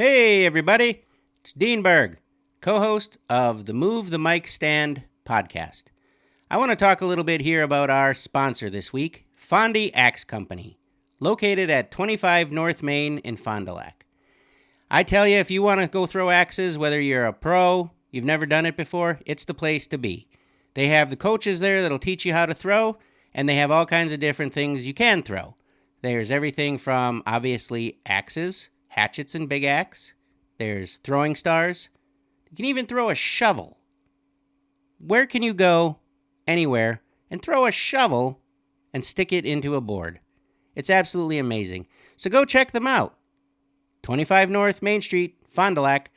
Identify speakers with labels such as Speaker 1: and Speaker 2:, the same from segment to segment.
Speaker 1: Hey, everybody. It's Dean Berg, co-host of the Move the Mic Stand podcast. I want to talk a little bit here about our sponsor this week, Fondy Axe Company, located at 25 North Main in Fond du Lac. I tell you, if you want to go throw axes, whether you're a pro, you've never done it before, it's the place to be. They have the coaches there that'll teach you how to throw, and they have all kinds of different things you can throw. There's everything from, obviously, axes, hatchets and big axe. There's throwing stars. You can even throw a shovel. Where can you go anywhere and throw a shovel and stick it into a board? It's absolutely amazing. So go check them out. 25 North Main Street, Fond du Lac,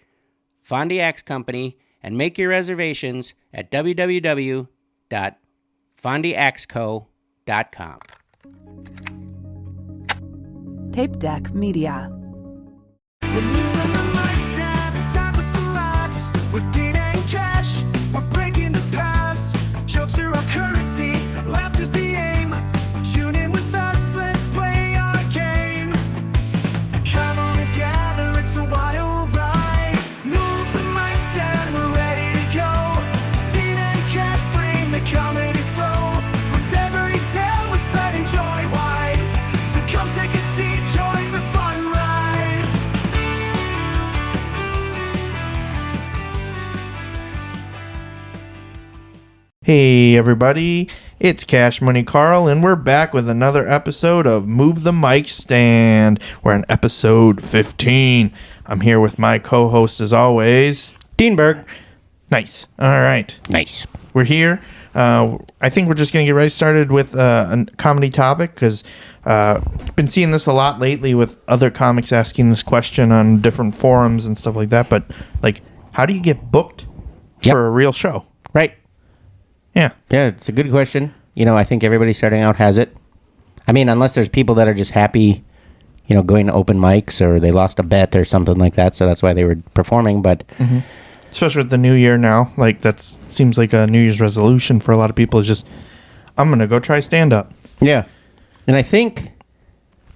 Speaker 1: Fondy Axe Company, and make your reservations at www.fondyaxeco.com.
Speaker 2: Tapedeck Media.
Speaker 3: We're moving the mic stand, it's time for some laughs. We're Dean and Cash, we're breaking the past. Jokes are our currency, laughter's the aim. Tune in with us, let's play our game. Come on and gather, it's a wild ride. Move the mic stand, we're ready to go. Dean and Cash bring the comedy flow. With every tale, we're spreading joy wide. So come take a seat, join the fun ride.
Speaker 4: Hey everybody, it's Money Karl, and we're back with another episode of Move the Mic Stand. We're on episode 15. I'm here with my co-host as always,
Speaker 1: Dean Berg.
Speaker 4: Nice. All right.
Speaker 1: Nice.
Speaker 4: We're here. I think we're just going to get right started with a comedy topic because been seeing this a lot lately with other comics asking this question on different forums and stuff like that. But, like, how do you get booked for a real show?
Speaker 1: Right.
Speaker 4: Yeah.
Speaker 1: Yeah, it's a good question. You know, I think everybody starting out has it. I mean, unless there's people that are just happy, you know, going to open mics or they lost a bet or something like that, so that's why they were performing. But
Speaker 4: Especially with the new year now, like that seems like a New Year's resolution for a lot of people is just, I'm going to go try stand-up.
Speaker 1: yeah. And I think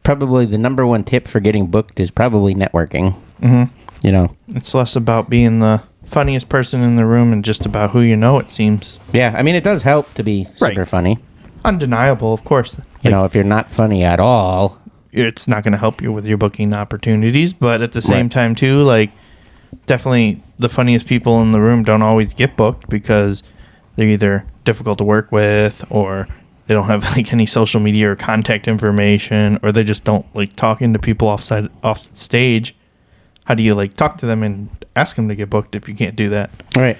Speaker 1: probably the number one tip for getting booked is probably networking.
Speaker 4: Mm-hmm.
Speaker 1: You know.
Speaker 4: It's less about being the funniest person in the room and just about who you know, it seems.
Speaker 1: Yeah, I mean, it does help to be super
Speaker 4: Right.
Speaker 1: funny.
Speaker 4: Undeniable, of course.
Speaker 1: You know, if you're not funny at all.
Speaker 4: It's not going to help you with your booking opportunities, but at the same
Speaker 1: Right.
Speaker 4: time, too, like, definitely the funniest people in the room don't always get booked because they're either difficult to work with or they don't have like any social media or contact information, or they just don't like talking to people off stage. How do you like talk to them and ask them to get booked if you can't do that?
Speaker 1: Right.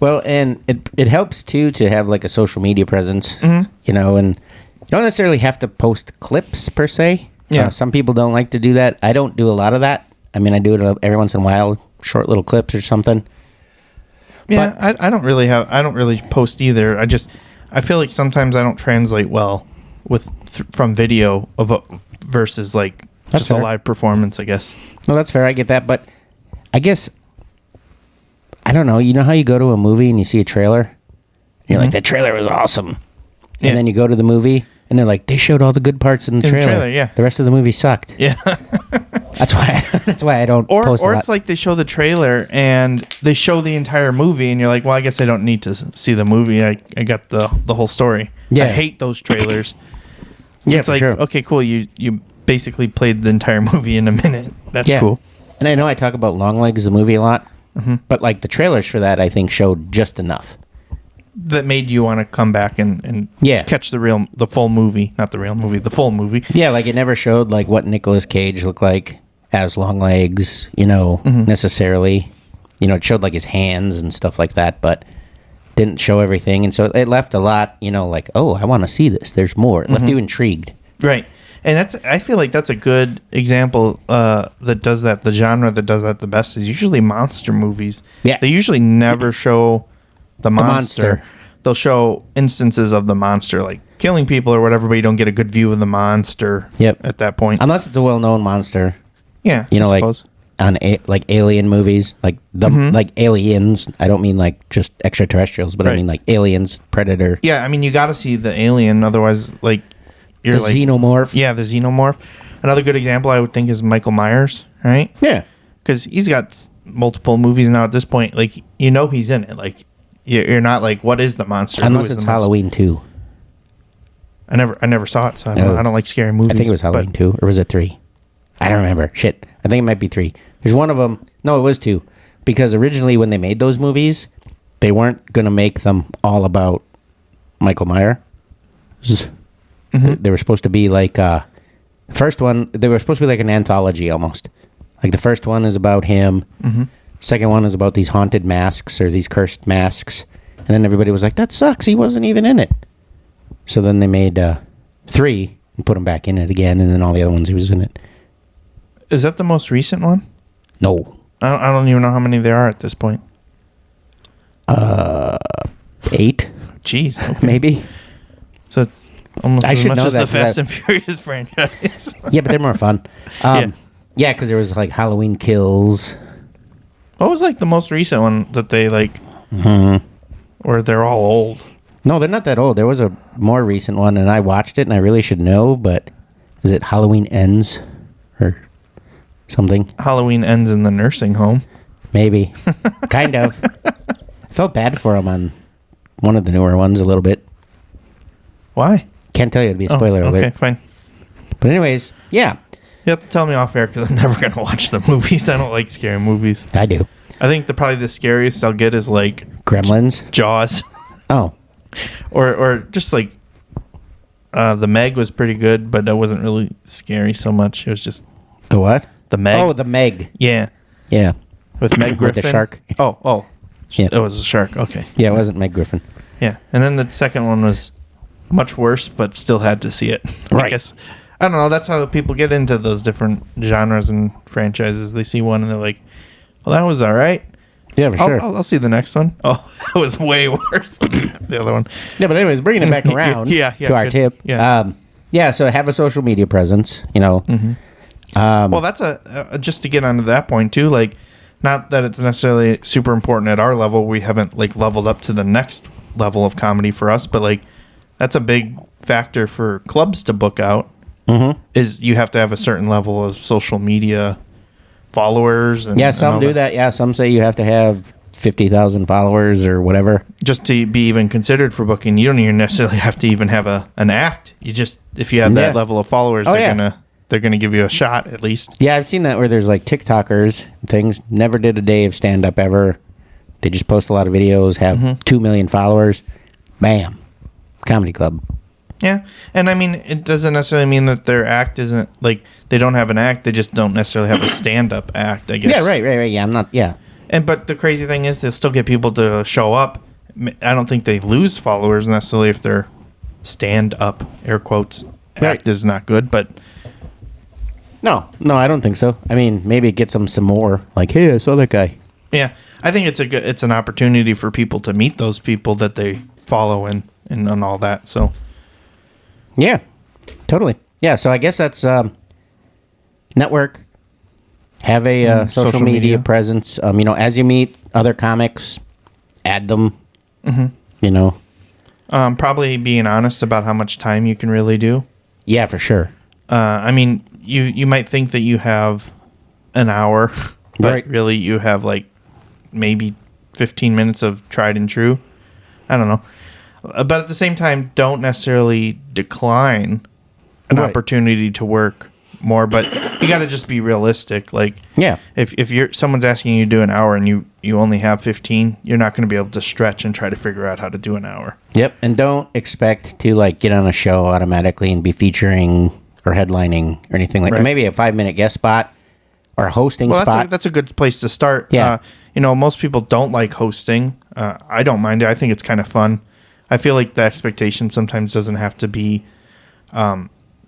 Speaker 1: Well, and it helps, too, to have, like, a social media presence, you know, and you don't necessarily have to post clips, per se.
Speaker 4: Yeah.
Speaker 1: Some people don't like to do that. I don't do a lot of that. I mean, I do it every once in a while, short little clips or something.
Speaker 4: Yeah, I don't really post either. I feel like sometimes I don't translate well with from video versus like
Speaker 1: That's
Speaker 4: just
Speaker 1: fair.
Speaker 4: a live performance, I guess.
Speaker 1: Well, that's fair. I get that. But I guess, I don't know. You know how you go to a movie and you see a trailer? And you're like, that trailer was awesome.
Speaker 4: Yeah.
Speaker 1: And then you go to the movie and they're like, they showed all the good parts in the trailer.
Speaker 4: Yeah.
Speaker 1: The rest of the movie sucked.
Speaker 4: Yeah.
Speaker 1: That's why I don't post a
Speaker 4: Or
Speaker 1: lot.
Speaker 4: it's like they show the trailer and they show the entire movie and you're like, well, I guess I don't need to see the movie. I got the whole story.
Speaker 1: Yeah.
Speaker 4: I hate those trailers.
Speaker 1: Yeah,
Speaker 4: it's
Speaker 1: for
Speaker 4: like,
Speaker 1: sure.
Speaker 4: okay, cool. You basically played the entire movie in a minute. That's cool.
Speaker 1: And I know I talk about Long Legs, the movie, a lot. But like the trailers for that, I think showed just enough.
Speaker 4: That made you want to come back and
Speaker 1: Yeah.
Speaker 4: catch the full movie. Not the real movie, the full movie.
Speaker 1: Yeah, like it never showed like what Nicolas Cage looked like as Long Legs, you know, necessarily. You know, it showed like his hands and stuff like that, but didn't show everything. And so it left a lot, you know, like, oh, I want to see this. There's more. It left you intrigued.
Speaker 4: Right. And I feel like that's a good example that does that. The genre that does that the best is usually monster movies.
Speaker 1: Yeah.
Speaker 4: They usually never show the monster.
Speaker 1: monster.
Speaker 4: They'll show instances of the monster, like killing people or whatever, but you don't get a good view of the monster at that point.
Speaker 1: Unless it's a well-known monster.
Speaker 4: Yeah,
Speaker 1: You know,
Speaker 4: I
Speaker 1: like
Speaker 4: suppose.
Speaker 1: on like alien movies, like the like aliens. I don't mean like just extraterrestrials, but I
Speaker 4: Right.
Speaker 1: mean like aliens, Predator,
Speaker 4: Yeah, I mean, you got to see the alien, otherwise, like, you're
Speaker 1: the
Speaker 4: like...
Speaker 1: xenomorph.
Speaker 4: Yeah, the xenomorph. Another good example, I would think, is Michael Myers, right?
Speaker 1: Yeah.
Speaker 4: because he's got multiple movies now at this point. Like, you know he's in it. Like, you're not like, what is the monster? Who
Speaker 1: Unless
Speaker 4: is
Speaker 1: it's
Speaker 4: the monster?
Speaker 1: Halloween 2.
Speaker 4: I never saw it, so I
Speaker 1: No.
Speaker 4: don't like scary movies.
Speaker 1: I think it was Halloween 2, or was it 3? I don't remember. Shit. I think it might be 3. There's one of them. No, it was 2. Because originally when they made those movies, they weren't going to make them all about Michael Myers. They were supposed to be like, first one, they were supposed to be like an anthology almost. Like the first one is about him. Second one is about these haunted masks or these cursed masks. And then everybody was like, that sucks. He wasn't even in it. So then they made 3 and put him back in it again. And then all the other ones he was in it.
Speaker 4: Is that the most recent one?
Speaker 1: No.
Speaker 4: I don't even know how many there are at this point.
Speaker 1: 8,
Speaker 4: Jeez. Okay.
Speaker 1: maybe.
Speaker 4: So it's almost
Speaker 1: I
Speaker 4: as
Speaker 1: should
Speaker 4: much
Speaker 1: know
Speaker 4: as
Speaker 1: that
Speaker 4: the
Speaker 1: 'cause
Speaker 4: Fast
Speaker 1: I-
Speaker 4: and Furious franchise.
Speaker 1: Yeah, but they're more fun.
Speaker 4: Yeah.
Speaker 1: Yeah, because there was like Halloween Kills.
Speaker 4: What was like the most recent one that they like, or they're all old?
Speaker 1: No, they're not that old. There was a more recent one, and I watched it, and I really should know, but is it Halloween Ends or something?
Speaker 4: Halloween ends in the nursing home.
Speaker 1: Maybe. Kind of. I felt bad for him on one of the newer ones a little bit.
Speaker 4: Why?
Speaker 1: Can't tell you. It'd be a spoiler
Speaker 4: okay,
Speaker 1: alert.
Speaker 4: fine.
Speaker 1: But anyways, yeah,
Speaker 4: You have to tell me off air because I'm never going to watch the movies. I don't like scary movies.
Speaker 1: I do.
Speaker 4: I think probably the scariest I'll get is like
Speaker 1: Gremlins.
Speaker 4: Jaws,
Speaker 1: Oh,
Speaker 4: or just like the Meg was pretty good, but that wasn't really scary so much. It was just
Speaker 1: the what?
Speaker 4: the Meg.
Speaker 1: Oh, the Meg.
Speaker 4: Yeah,
Speaker 1: Yeah.
Speaker 4: with Meg
Speaker 1: With
Speaker 4: Griffin.
Speaker 1: the shark.
Speaker 4: Oh,
Speaker 1: Yeah.
Speaker 4: it was a shark. Okay,
Speaker 1: Yeah, it wasn't Meg Griffin.
Speaker 4: yeah. And then the second one was much worse, but still had to see it. I
Speaker 1: Right.
Speaker 4: guess. I don't know. That's how people get into those different genres and franchises. They see one and they're like, "Well, that was all right.
Speaker 1: Yeah, for sure.
Speaker 4: I'll see the next one." Oh, that was way worse than the other one.
Speaker 1: Yeah, but anyways, bringing it back around
Speaker 4: Yeah,
Speaker 1: to our
Speaker 4: good.
Speaker 1: tip.
Speaker 4: Yeah.
Speaker 1: Yeah, so have a social media presence, you know.
Speaker 4: Well, that's just to get onto that point too. Like, not that it's necessarily super important at our level. We haven't like leveled up to the next level of comedy for us, but like that's a big factor for clubs to book out. Is you have to have a certain level of social media followers. And,
Speaker 1: Yeah,
Speaker 4: and
Speaker 1: some
Speaker 4: all
Speaker 1: do that. Yeah, some say you have to have 50,000 followers or whatever.
Speaker 4: Just to be even considered for booking, you don't even necessarily have to even have an act. You just, if you have that
Speaker 1: Yeah.
Speaker 4: level of followers,
Speaker 1: Oh,
Speaker 4: they're
Speaker 1: yeah.
Speaker 4: gonna give you a shot at least.
Speaker 1: Yeah, I've seen that where there's like TikTokers and things, never did a day of stand-up ever. They just post a lot of videos, have 2 million followers. Bam. Comedy club.
Speaker 4: Yeah, and I mean, it doesn't necessarily mean that their act isn't like they don't have an act. They just don't necessarily have a stand-up act, I guess.
Speaker 1: Yeah, right. Yeah, I'm not, yeah.
Speaker 4: And but the crazy thing is, they'll still get people to show up. I don't think they lose followers necessarily if their stand-up air quotes act
Speaker 1: Right.
Speaker 4: is not good. But
Speaker 1: No, I don't think so. I mean, maybe it gets them some more. Like, hey, I saw that guy.
Speaker 4: yeah, I think it's an opportunity for people to meet those people that they follow and all that. So
Speaker 1: Yeah, totally. Yeah, so I guess that's network. Have a social media presence. You know, as you meet other comics, add them. You know,
Speaker 4: probably being honest about how much time you can really do.
Speaker 1: yeah, for sure.
Speaker 4: I mean, you might think that you have an hour, but
Speaker 1: Right.
Speaker 4: really you have like maybe 15 minutes of tried and true. I don't know. But at the same time, don't necessarily decline an
Speaker 1: Right.
Speaker 4: opportunity to work more, but you got to just be realistic. Like,
Speaker 1: Yeah.
Speaker 4: if someone's asking you to do an hour and you only have 15, you're not going to be able to stretch and try to figure out how to do an hour.
Speaker 1: Yep, and don't expect to like get on a show automatically and be featuring or headlining or anything like that.
Speaker 4: Right.
Speaker 1: Maybe a 5-minute guest spot or a hosting
Speaker 4: Well,
Speaker 1: spot.
Speaker 4: that's a good place to start.
Speaker 1: Yeah.
Speaker 4: Most people don't like hosting. I don't mind it. I think it's kind of fun. I feel like the expectation sometimes doesn't have to be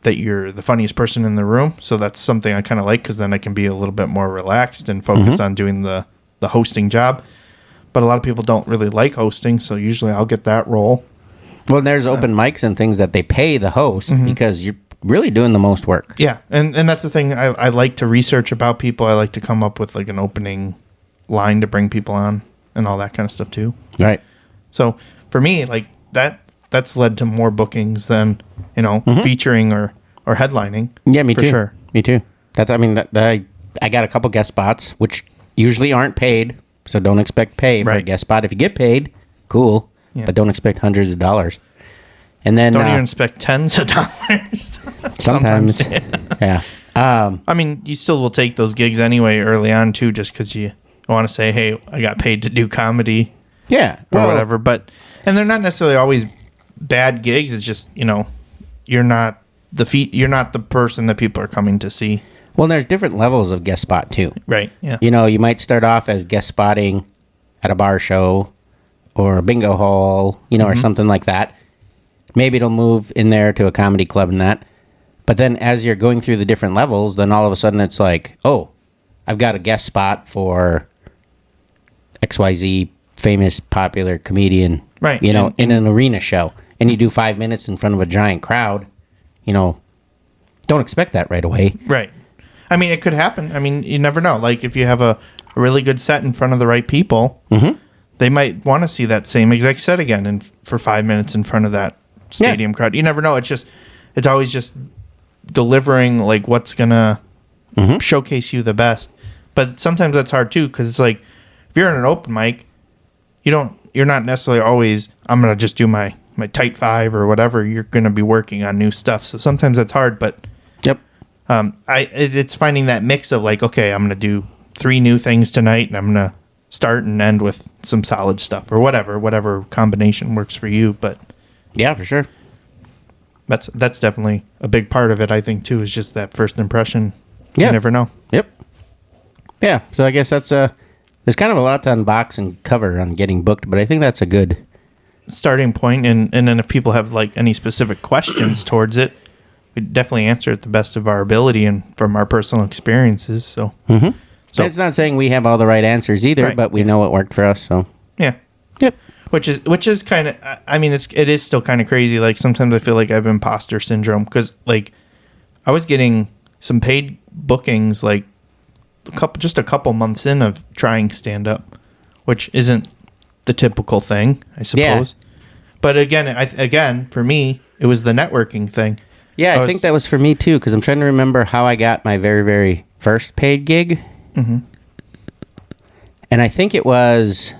Speaker 4: that you're the funniest person in the room. So that's something I kind of like because then I can be a little bit more relaxed and focused on doing the hosting job. But a lot of people don't really like hosting, so usually I'll get that role.
Speaker 1: Well, there's open mics and things that they pay the host because you're really doing the most work.
Speaker 4: Yeah, and that's the thing. I like to research about people. I like to come up with like an opening line to bring people on and all that kind of stuff too.
Speaker 1: Right.
Speaker 4: So for me, like that's led to more bookings than featuring or headlining.
Speaker 1: Yeah, me
Speaker 4: for
Speaker 1: too.
Speaker 4: sure.
Speaker 1: Me too. That's. I mean, I I got a couple guest spots, which usually aren't paid, so don't expect pay for a
Speaker 4: Right.
Speaker 1: guest spot. If you get paid, cool,
Speaker 4: Yeah.
Speaker 1: but don't expect hundreds of dollars. And then
Speaker 4: Don't even expect tens of dollars.
Speaker 1: sometimes, yeah.
Speaker 4: I mean, you still will take those gigs anyway early on too, just because you want to say, "Hey, I got paid to do comedy
Speaker 1: Yeah,
Speaker 4: or whatever." But and they're not necessarily always bad gigs. It's just you're not you're not the person that people are coming to see.
Speaker 1: Well, there's different levels of guest spot too.
Speaker 4: Right. Yeah.
Speaker 1: You might start off as guest spotting at a bar show or a bingo hall, or something like that. Maybe it'll move in there to a comedy club and that. But then as you're going through the different levels, then all of a sudden it's like, oh, I've got a guest spot for XYZ famous popular comedian,
Speaker 4: Right.
Speaker 1: in an arena show. And you do 5 minutes in front of a giant crowd, don't expect that right away.
Speaker 4: Right. I mean, it could happen. I mean, you never know. Like, if you have a really good set in front of the right people, they might want to see that same exact set again for 5 minutes in front of that stadium crowd. You never know. It's always just delivering, like, what's going to showcase you the best. But sometimes that's hard, too, because it's like, if you're in an open mic, you're not necessarily always, I'm going to just do my tight five or whatever. You're going to be working on new stuff. So sometimes that's hard, but
Speaker 1: Yep.
Speaker 4: it's finding that mix of like, okay, I'm going to do 3 new things tonight, and I'm going to start and end with some solid stuff or whatever combination works for you. But
Speaker 1: Yeah, for sure.
Speaker 4: that's definitely a big part of it, I think, too, is just that first impression.
Speaker 1: Yeah.
Speaker 4: You never know.
Speaker 1: Yep. Yeah, so I guess that's there's kind of a lot to unbox and cover on getting booked, but I think that's a good
Speaker 4: Starting point, and then if people have like any specific questions towards it, we definitely answer it the best of our ability and from our personal experiences. So,
Speaker 1: So it's not saying we have all the right answers either,
Speaker 4: Right,
Speaker 1: but we know what worked for us. So
Speaker 4: yeah.
Speaker 1: yep.
Speaker 4: Which is kind of, I mean, it is still kind of crazy. Like, sometimes I feel like I have imposter syndrome because, like, I was getting some paid bookings like a couple months in of trying stand up, which isn't the typical thing, I suppose. But again, for me, it was the networking thing.
Speaker 1: Yeah, I think that was for me too, because I'm trying to remember how I got my very, very first paid gig. And I think it was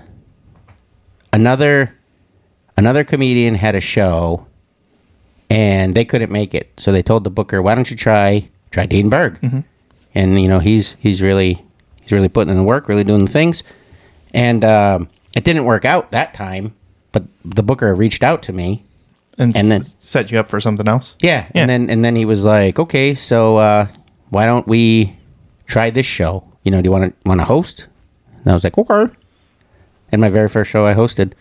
Speaker 1: another comedian had a show, and they couldn't make it, so they told the booker, "Why don't you try Dean Berg?" And he's really putting in the work, really doing the things, and it didn't work out that time. But the booker reached out to me,
Speaker 4: and
Speaker 1: then
Speaker 4: set you up for something else.
Speaker 1: Yeah. And then he was like, "Okay, so why don't we try this show? Do you want to host?" And I was like, "Okay." And my very first show I hosted.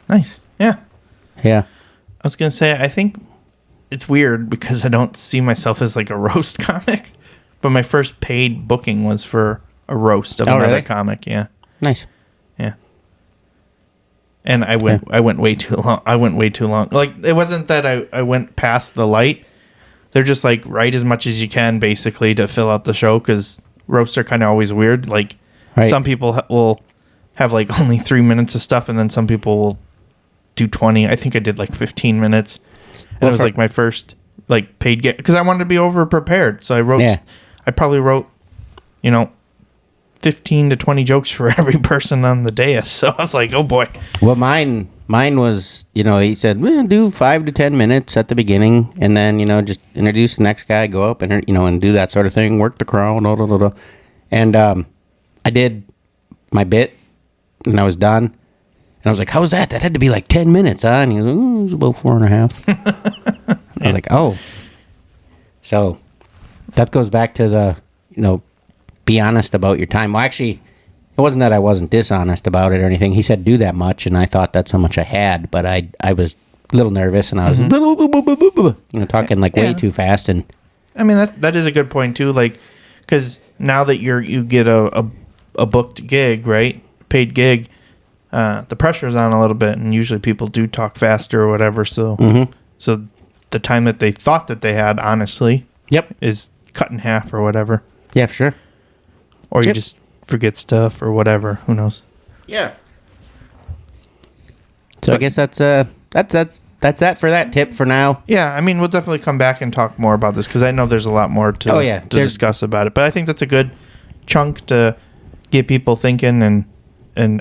Speaker 4: Nice. Yeah.
Speaker 1: Yeah.
Speaker 4: I was gonna say, I think it's weird because I don't see myself as like a roast comic, but my first paid booking was for a roast of another
Speaker 1: really?
Speaker 4: comic. Yeah.
Speaker 1: Nice.
Speaker 4: Yeah. And I went way too long. Like, it wasn't that I went past the light. They're just like, write as much as you can basically to fill out the show, because roasts are kind of always weird. Like,
Speaker 1: Right.
Speaker 4: some people will have like only 3 minutes of stuff, and then some people will do 20. I think I did like 15 minutes. And
Speaker 1: Well,
Speaker 4: it was like my first like paid get, because I wanted to be over prepared. So I probably wrote, 15 to 20 jokes for every person on the dais. So I was like, oh boy.
Speaker 1: Well, mine was, he said, do 5 to 10 minutes at the beginning, and then, just introduce the next guy, go up and, and do that sort of thing, work the crowd, and I did my bit, and I was done. And I was like, how was that? That had to be like 10 minutes, huh? And he goes, it was about 4.5. I was like, oh. So that goes back to the, be honest about your time. Well, actually, it wasn't that I wasn't dishonest about it or anything. He said do that much, and I thought that's how much I had, but I was a little nervous, and I was talking like way too fast. And
Speaker 4: I mean, that is a good point too. Like, because now that you get a booked gig, right, paid gig, the pressure's on a little bit, and usually people do talk faster or whatever. So so the time that they thought that they had, honestly, is cut in half or whatever.
Speaker 1: Yeah, for sure.
Speaker 4: Or you just forget stuff or whatever. Who knows?
Speaker 1: Yeah. So I guess that's that for that tip for now.
Speaker 4: Yeah, I mean, we'll definitely come back and talk more about this, because I know there's a lot more to discuss about it. But I think that's a good chunk to get people thinking and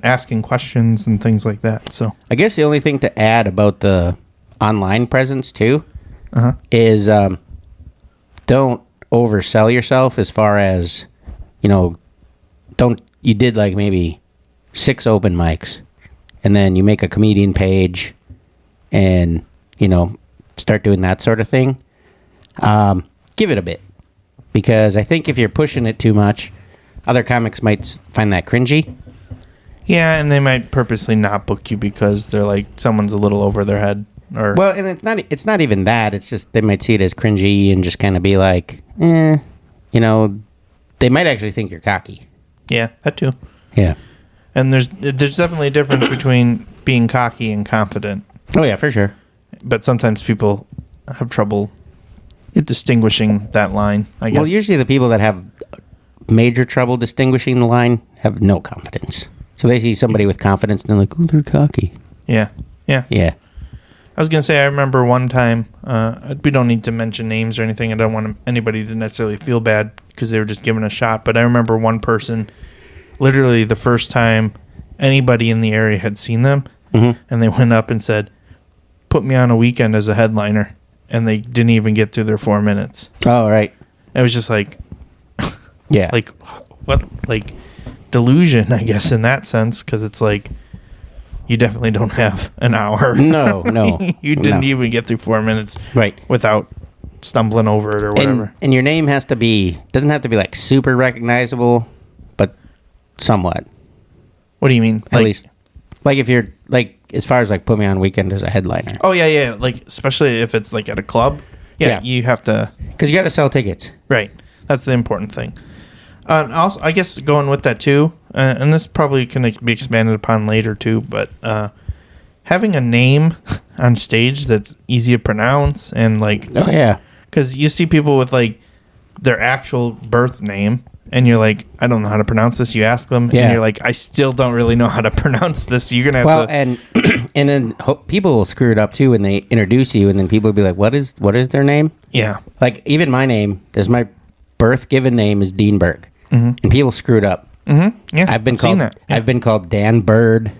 Speaker 4: asking questions and things like that. So
Speaker 1: I guess the only thing to add about the online presence too
Speaker 4: Uh-huh.
Speaker 1: is don't oversell yourself as far as, you did like maybe 6 open mics and then you make a comedian page and, start doing that sort of thing. Give it a bit, because I think if you're pushing it too much, other comics might find that cringy.
Speaker 4: yeah, and they might purposely not book you because they're like someone's a little over their head. Or
Speaker 1: Well, and it's not even that. It's just they might see it as cringy and just kind of be like, they might actually think you're cocky.
Speaker 4: yeah, that too.
Speaker 1: Yeah.
Speaker 4: And there's definitely a difference between being cocky and confident.
Speaker 1: Oh yeah, for sure.
Speaker 4: But sometimes people have trouble distinguishing that line, I guess.
Speaker 1: Well, usually the people that have major trouble distinguishing the line have no confidence. So they see somebody with confidence and they're like, oh, they're cocky.
Speaker 4: Yeah. Yeah.
Speaker 1: Yeah.
Speaker 4: I was going to say, I remember one time, we don't need to mention names or anything. I don't want anybody to necessarily feel bad because they were just given a shot. But I remember one person, literally the first time anybody in the area had seen them, and they went up and said, put me on a weekend as a headliner. And they didn't even get through their 4 minutes.
Speaker 1: Oh, right.
Speaker 4: It was just like,
Speaker 1: Yeah.
Speaker 4: like, what, like, delusion, I guess, in that sense, because it's like, you definitely don't have an hour.
Speaker 1: No.
Speaker 4: You didn't
Speaker 1: No.
Speaker 4: even get through 4 minutes
Speaker 1: Right.
Speaker 4: without stumbling over it or whatever.
Speaker 1: And your name doesn't have to be like super recognizable, but somewhat.
Speaker 4: What do you mean?
Speaker 1: At least. Like if you're like, as far as like put me on weekend as a headliner.
Speaker 4: Oh, yeah. Like, especially if it's like at a club. Yeah. You have to.
Speaker 1: Because you got to sell tickets.
Speaker 4: Right. That's the important thing. And also, I guess going with that too, and this probably can be expanded upon later too, but having a name on stage that's easy to pronounce and like,
Speaker 1: Oh, yeah.
Speaker 4: because you see people with like their actual birth name and you're like, I don't know how to pronounce this. You ask them
Speaker 1: Yeah.
Speaker 4: and you're like, I still don't really know how to pronounce this. You're going to have to.
Speaker 1: And and then people will screw it up too when they introduce you, and then people will be like, what is their name?
Speaker 4: Yeah.
Speaker 1: Like even my name is my birth given name is Dean Berg. And people screw it up.
Speaker 4: Mm-hmm. Yeah.
Speaker 1: I've been
Speaker 4: seen
Speaker 1: called
Speaker 4: that. Yeah.
Speaker 1: I've been called Dan Bird,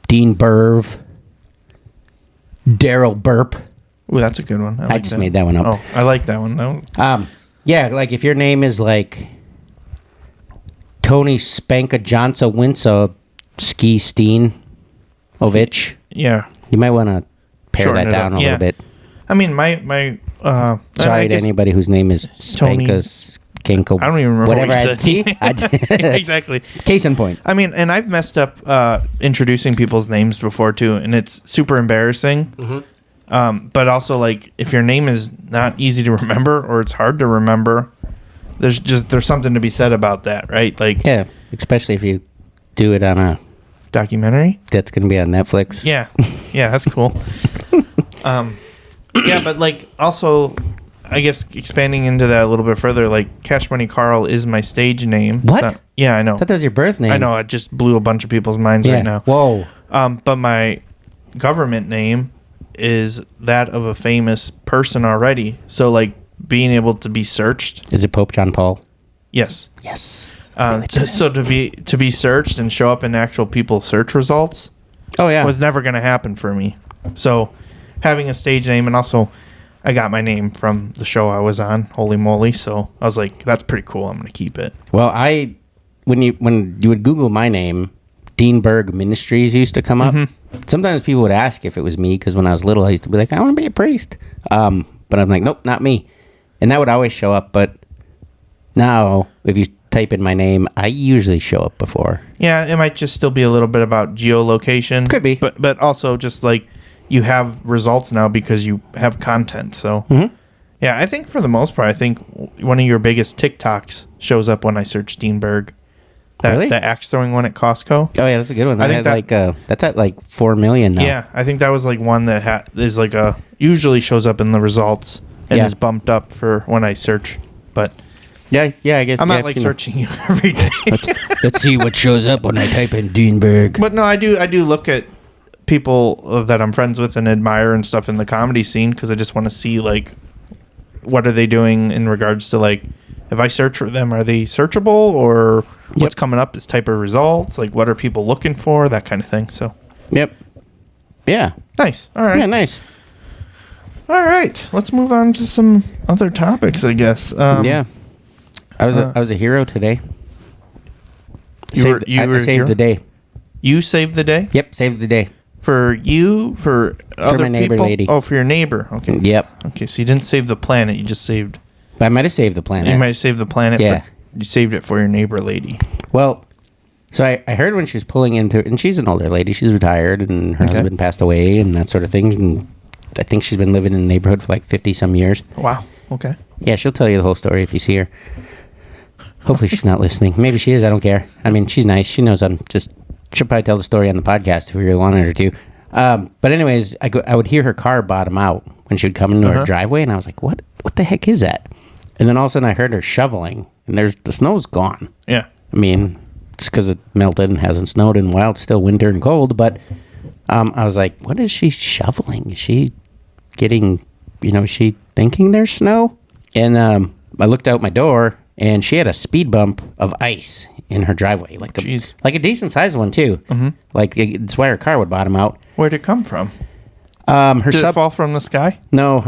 Speaker 1: Dean Burv, Daryl Burp.
Speaker 4: Ooh, that's a good one.
Speaker 1: I
Speaker 4: like
Speaker 1: just
Speaker 4: that.
Speaker 1: made that one up.
Speaker 4: Oh, I like that one. That
Speaker 1: Yeah, like if your name is like Tony Spanka Johnson Winsa Ski Steen Ovich,
Speaker 4: yeah.
Speaker 1: you might want to pare
Speaker 4: Shorten
Speaker 1: that
Speaker 4: it
Speaker 1: down
Speaker 4: up.
Speaker 1: a
Speaker 4: Yeah.
Speaker 1: little bit.
Speaker 4: I mean, my I
Speaker 1: Sorry to
Speaker 4: guess-
Speaker 1: anybody whose name is
Speaker 4: Tony
Speaker 1: Spanka Skanko.
Speaker 4: I don't even remember
Speaker 1: whatever.
Speaker 4: what you said.
Speaker 1: I
Speaker 4: Exactly.
Speaker 1: Case in point.
Speaker 4: I mean, and I've messed up introducing people's names before too, and it's super embarrassing. But also, like, if your name is not easy to remember or it's hard to remember, there's something to be said about that, right? Like,
Speaker 1: Yeah, especially if you do it on a
Speaker 4: documentary.
Speaker 1: that's going to be on Netflix.
Speaker 4: Yeah, that's cool. Yeah, but like also, I guess expanding into that a little bit further, like Cash Money Karl is my stage name.
Speaker 1: What?
Speaker 4: It's not- yeah, I know.
Speaker 1: I thought that was your birth name.
Speaker 4: I know. It just blew a bunch of people's minds
Speaker 1: Yeah.
Speaker 4: right now.
Speaker 1: Whoa.
Speaker 4: But my government name is that of a famous person already. So like being able to be searched.
Speaker 1: Is it Pope John Paul?
Speaker 4: Yes.
Speaker 1: Yes.
Speaker 4: So to be searched and show up in actual people's search results
Speaker 1: Oh yeah.
Speaker 4: was never going to happen for me. So having a stage name, and also I got my name from the show I was on, Holy Moly. So I was like, that's pretty cool. I'm going to keep it.
Speaker 1: Well, when you would Google my name, Dean Berg Ministries used to come up. Sometimes people would ask if it was me because when I was little, I used to be like, I want to be a priest. But I'm like, nope, not me. And that would always show up. But now, if you type in my name, I usually show up before.
Speaker 4: Yeah, it might just still be a little bit about geolocation.
Speaker 1: Could be.
Speaker 4: But also just like you have results now because you have content. So yeah, I think for the most part, I think one of your biggest TikToks shows up when I search Dean Berg.
Speaker 1: Really?
Speaker 4: The axe throwing one at Costco.
Speaker 1: Oh yeah, that's a good one.
Speaker 4: I
Speaker 1: I
Speaker 4: think
Speaker 1: think that's at like 4 million now.
Speaker 4: Yeah, I think that was like one that is like usually shows up in the results and
Speaker 1: Yeah.
Speaker 4: is bumped up for when I search. But
Speaker 1: yeah. I guess
Speaker 4: I'm
Speaker 1: yeah,
Speaker 4: not
Speaker 1: I've
Speaker 4: like
Speaker 1: seen
Speaker 4: searching you every day.
Speaker 1: Let's see what shows up when I type in Dean Berg.
Speaker 4: But no, I do look at people that I'm friends with and admire and stuff in the comedy scene because I just want to see like what are they doing in regards to like if I search for them, are they searchable, or what's coming up as type of results? Like, what are people looking for? That kind of thing. So,
Speaker 1: Yep. Yeah.
Speaker 4: nice. All right.
Speaker 1: Yeah, nice.
Speaker 4: All right. Let's move on to some other topics, I guess.
Speaker 1: Yeah. I was a hero today.
Speaker 4: You were
Speaker 1: I
Speaker 4: a
Speaker 1: saved
Speaker 4: hero?
Speaker 1: the day.
Speaker 4: You saved the day?
Speaker 1: Yep, saved the day.
Speaker 4: For you? For other
Speaker 1: my neighbor
Speaker 4: people?
Speaker 1: lady.
Speaker 4: Oh, for your neighbor. Okay.
Speaker 1: Yep.
Speaker 4: Okay, so you didn't save the planet. You just saved...
Speaker 1: I might have saved the planet.
Speaker 4: You might have saved the planet,
Speaker 1: Yeah.
Speaker 4: but you saved it for your neighbor lady.
Speaker 1: Well, so I heard when she was pulling into, and she's an older lady. She's retired, and her husband passed away, and that sort of thing. And I think she's been living in the neighborhood for like 50-some years.
Speaker 4: Wow. Okay.
Speaker 1: Yeah, she'll tell you the whole story if you see her. Hopefully she's not listening. Maybe she is. I don't care. I mean, she's nice. She knows she'll probably tell the story on the podcast if we really wanted her to. But anyways, I would hear her car bottom out when she would come into her driveway, and I was like, what the heck is that? And then all of a sudden I heard her shoveling, and the snow's gone.
Speaker 4: Yeah.
Speaker 1: I mean, it's because it melted and hasn't snowed in a while. It's still winter and cold, but I was like, what is she shoveling? Is she getting, is she thinking there's snow? And I looked out my door, and she had a speed bump of ice in her driveway, like a decent sized one too. Mm-hmm. Like it's why her car would bottom out.
Speaker 4: Where'd it come from?
Speaker 1: Did
Speaker 4: it fall from the sky?
Speaker 1: No,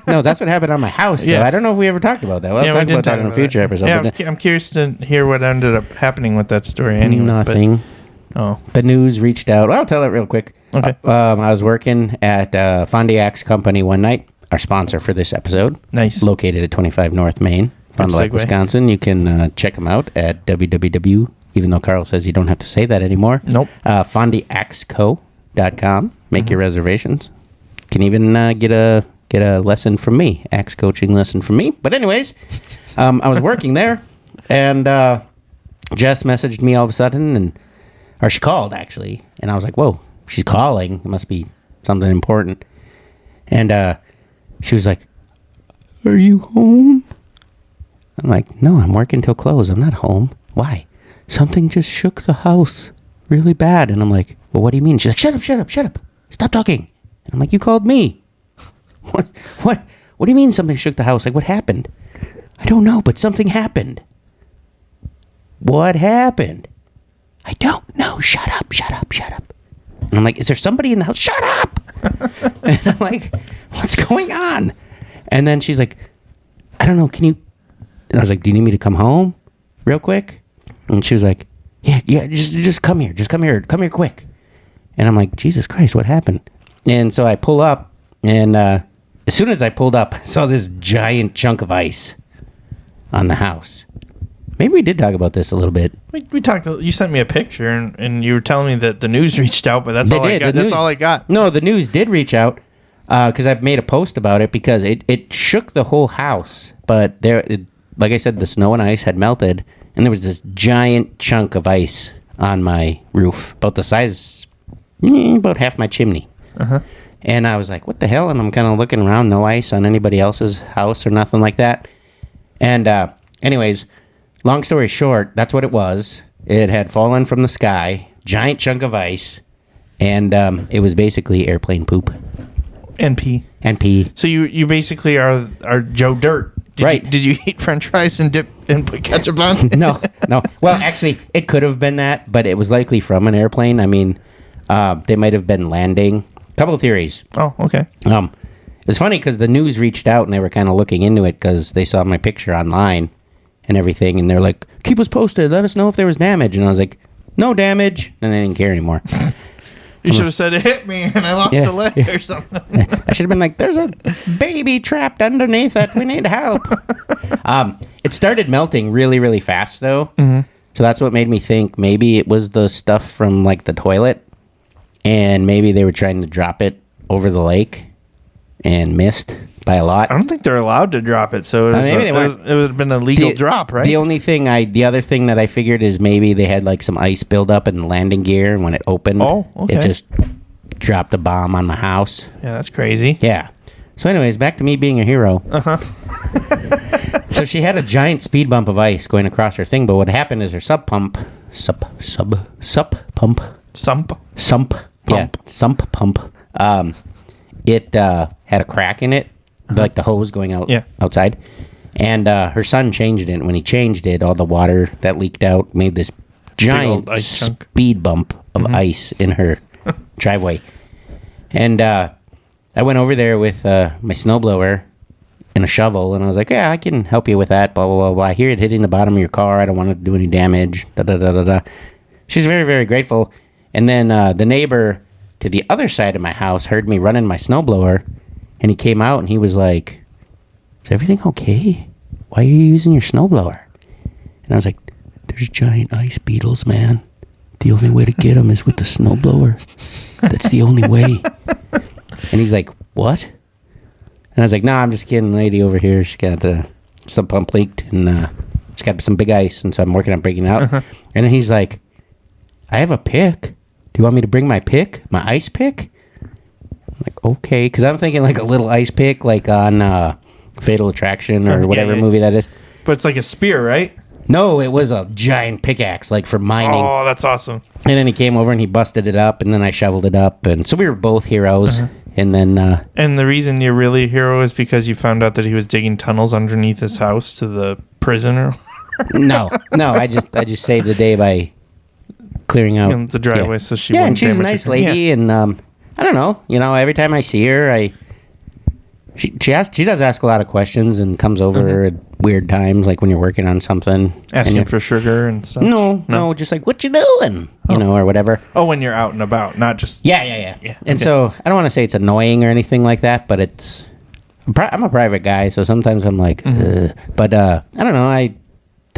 Speaker 1: no, that's what happened on my house. Yeah. I don't know if we ever talked about that. We'll talk about that in a future episode.
Speaker 4: Yeah, I'm curious to hear what ended up happening with that story anyway.
Speaker 1: Nothing. The news reached out. I'll tell it real quick.
Speaker 4: Okay.
Speaker 1: I was working at Fond du Lac Company one night, our sponsor for this episode.
Speaker 4: Nice.
Speaker 1: Located at 25 North Main, Fond du Lac,
Speaker 4: segue.
Speaker 1: Wisconsin. You can check them out at www, even though Carl says you don't have to say that anymore.
Speaker 4: Nope.
Speaker 1: fondiaxco.com. Make your reservations. Can even get a lesson from me, axe coaching lesson from me. But anyways, I was working there, and Jess messaged me all of a sudden, or she called actually, and I was like, "Whoa, she's calling. It must be something important." And she was like, "Are you home?" I'm like, "No, I'm working till close. I'm not home. Why?" "Something just shook the house really bad." And I'm like, "Well, what do you mean?" She's like, "Shut up, shut up, shut up. Stop talking." And I'm like, "You called me. What do you mean something shook the house? Like, what happened?" "I don't know, but something happened." "What happened?" "I don't know. Shut up, shut up, shut up." And I'm like, "Is there somebody in the house?" "Shut up." And I'm like, "What's going on?" And then she's like, "I don't know. Can you?" And I was like, "Do you need me to come home real quick?" And she was like, yeah, just come here. Just come here quick. And I'm like, Jesus Christ, what happened? And so I pull up, and as soon as I pulled up, I saw this giant chunk of ice on the house. Maybe we did talk about this a little bit.
Speaker 4: We talked. You sent me a picture, and you were telling me that the news reached out, but that's all I got. That's all I got.
Speaker 1: No, the news did reach out because I've made a post about it because it shook the whole house. But like I said, the snow and ice had melted, and there was this giant chunk of ice on my roof, about the size, about half my chimney.
Speaker 4: Uh-huh.
Speaker 1: And I was like, what the hell? And I'm kind of looking around, no ice on anybody else's house or nothing like that. And anyways, long story short, that's what it was. It had fallen from the sky, giant chunk of ice, and it was basically airplane poop.
Speaker 4: And pee.
Speaker 1: And pee.
Speaker 4: So you basically are Joe Dirt.
Speaker 1: Right.
Speaker 4: Did you eat French fries and dip and put ketchup on?
Speaker 1: No. Well, actually, it could have been that, but it was likely from an airplane. I mean, they might have been landing. A couple of theories.
Speaker 4: Oh, okay.
Speaker 1: It was funny because the news reached out and they were kind of looking into it because they saw my picture online and everything, and they're like, "Keep us posted. Let us know if there was damage." And I was like, "No damage," and I didn't care anymore.
Speaker 4: You should have said it hit me and I lost a leg or something.
Speaker 1: I should have been like, "There's a baby trapped underneath it. We need help." It started melting really, really fast though. Mm-hmm. So that's what made me think maybe it was the stuff from like the toilet, and maybe they were trying to drop it over the lake and missed by a lot.
Speaker 4: I don't think they're allowed to drop it, so it would have been a legal drop, right?
Speaker 1: The other thing that I figured is maybe they had like some ice buildup in the landing gear, and when it opened, it just dropped a bomb on the house.
Speaker 4: Yeah, that's crazy.
Speaker 1: Yeah. So anyways, back to me being a hero.
Speaker 4: Uh-huh.
Speaker 1: So she had a giant speed bump of ice going across her thing, but what happened is her sump pump. It had a crack in it, like the hose going outside, And her son changed it. And when he changed it, all the water that leaked out made this giant
Speaker 4: old ice chunk.
Speaker 1: speed bump of ice in her driveway. And I went over there with my snowblower and a shovel, and I was like, yeah, I can help you with that, blah, blah, blah, blah. I hear it hitting the bottom of your car. I don't want it to do any damage, da, da, da, da, da. She's very, very grateful. And then the neighbor to the other side of my house heard me running my snowblower, and he came out, and he was like, is everything okay? Why are you using your snowblower? And I was like, there's giant ice beetles, man. The only way to get them is with the snowblower. That's the only way. And he's like, what? And I was like, nah, I'm just kidding. The lady over here, she's got some pump leaked, and she's got some big ice, and so I'm working on breaking it out. And then he's like, I have a pick. Do you want me to bring my pick? My ice pick? I'm like, okay. Because I'm thinking like a little ice pick, like on Fatal Attraction or whatever movie that is.
Speaker 4: But it's like a spear, right?
Speaker 1: No, it was a giant pickaxe, like for mining.
Speaker 4: Oh, that's awesome.
Speaker 1: And then he came over and he busted it up, and then I shoveled it up. And so we were both heroes. And then...
Speaker 4: and the reason you're really a hero is because you found out that he was digging tunnels underneath his house to the prison?
Speaker 1: no, I just saved the day by clearing out...
Speaker 4: the driveway so she
Speaker 1: yeah,
Speaker 4: wouldn't
Speaker 1: and she's a
Speaker 4: damage
Speaker 1: nice
Speaker 4: her-
Speaker 1: lady,
Speaker 4: Yeah.
Speaker 1: and I don't know. Every time I see her, she does ask a lot of questions and comes over at weird times, like when you're working on something.
Speaker 4: Asking for sugar and stuff?
Speaker 1: No, just like, what you doing? Or whatever.
Speaker 4: Oh, when you're out and about, not just...
Speaker 1: Yeah. And
Speaker 4: okay.
Speaker 1: so, I don't want to say it's annoying or anything like that, but it's... I'm a private guy, so sometimes I'm like, but I don't know, I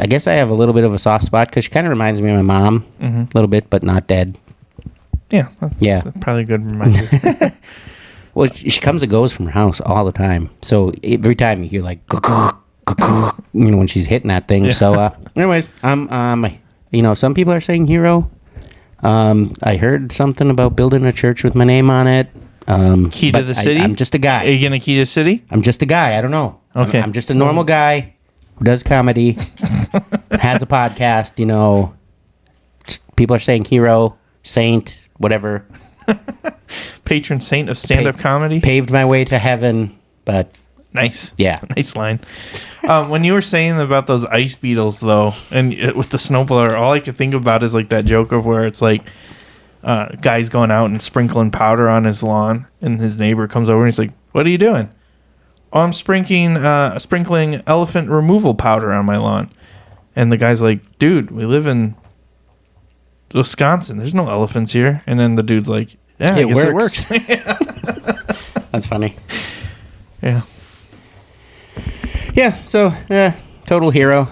Speaker 1: guess I have a little bit of a soft spot, because she kind of reminds me of my mom, a little bit, but not dead.
Speaker 4: Yeah. That's probably a good reminder.
Speaker 1: Well, she comes and goes from her house all the time. So every time you hear like, when she's hitting that thing.
Speaker 4: Yeah.
Speaker 1: So, anyways, some people are saying hero. I heard something about building a church with my name on it.
Speaker 4: Key to the city?
Speaker 1: I'm just a guy.
Speaker 4: Are you going to key to the city?
Speaker 1: I'm just a guy. I don't know.
Speaker 4: Okay.
Speaker 1: I'm just a normal guy who does comedy, has a podcast. People are saying hero, saint, whatever.
Speaker 4: Patron saint of stand-up comedy?
Speaker 1: Paved my way to heaven, but
Speaker 4: Nice.
Speaker 1: yeah.
Speaker 4: Nice line. When you were saying about those ice beetles, though, and with the snowblower, all I could think about is like that joke of where it's like guy's going out and sprinkling powder on his lawn, and his neighbor comes over and he's like, "What are you doing?" "Oh, I'm sprinkling elephant removal powder on my lawn." And the guy's like, "Dude, we live in Wisconsin. There's no elephants here." And then the dude's like, "Yeah, I guess it works."
Speaker 1: That's funny.
Speaker 4: Yeah.
Speaker 1: Yeah, so total hero.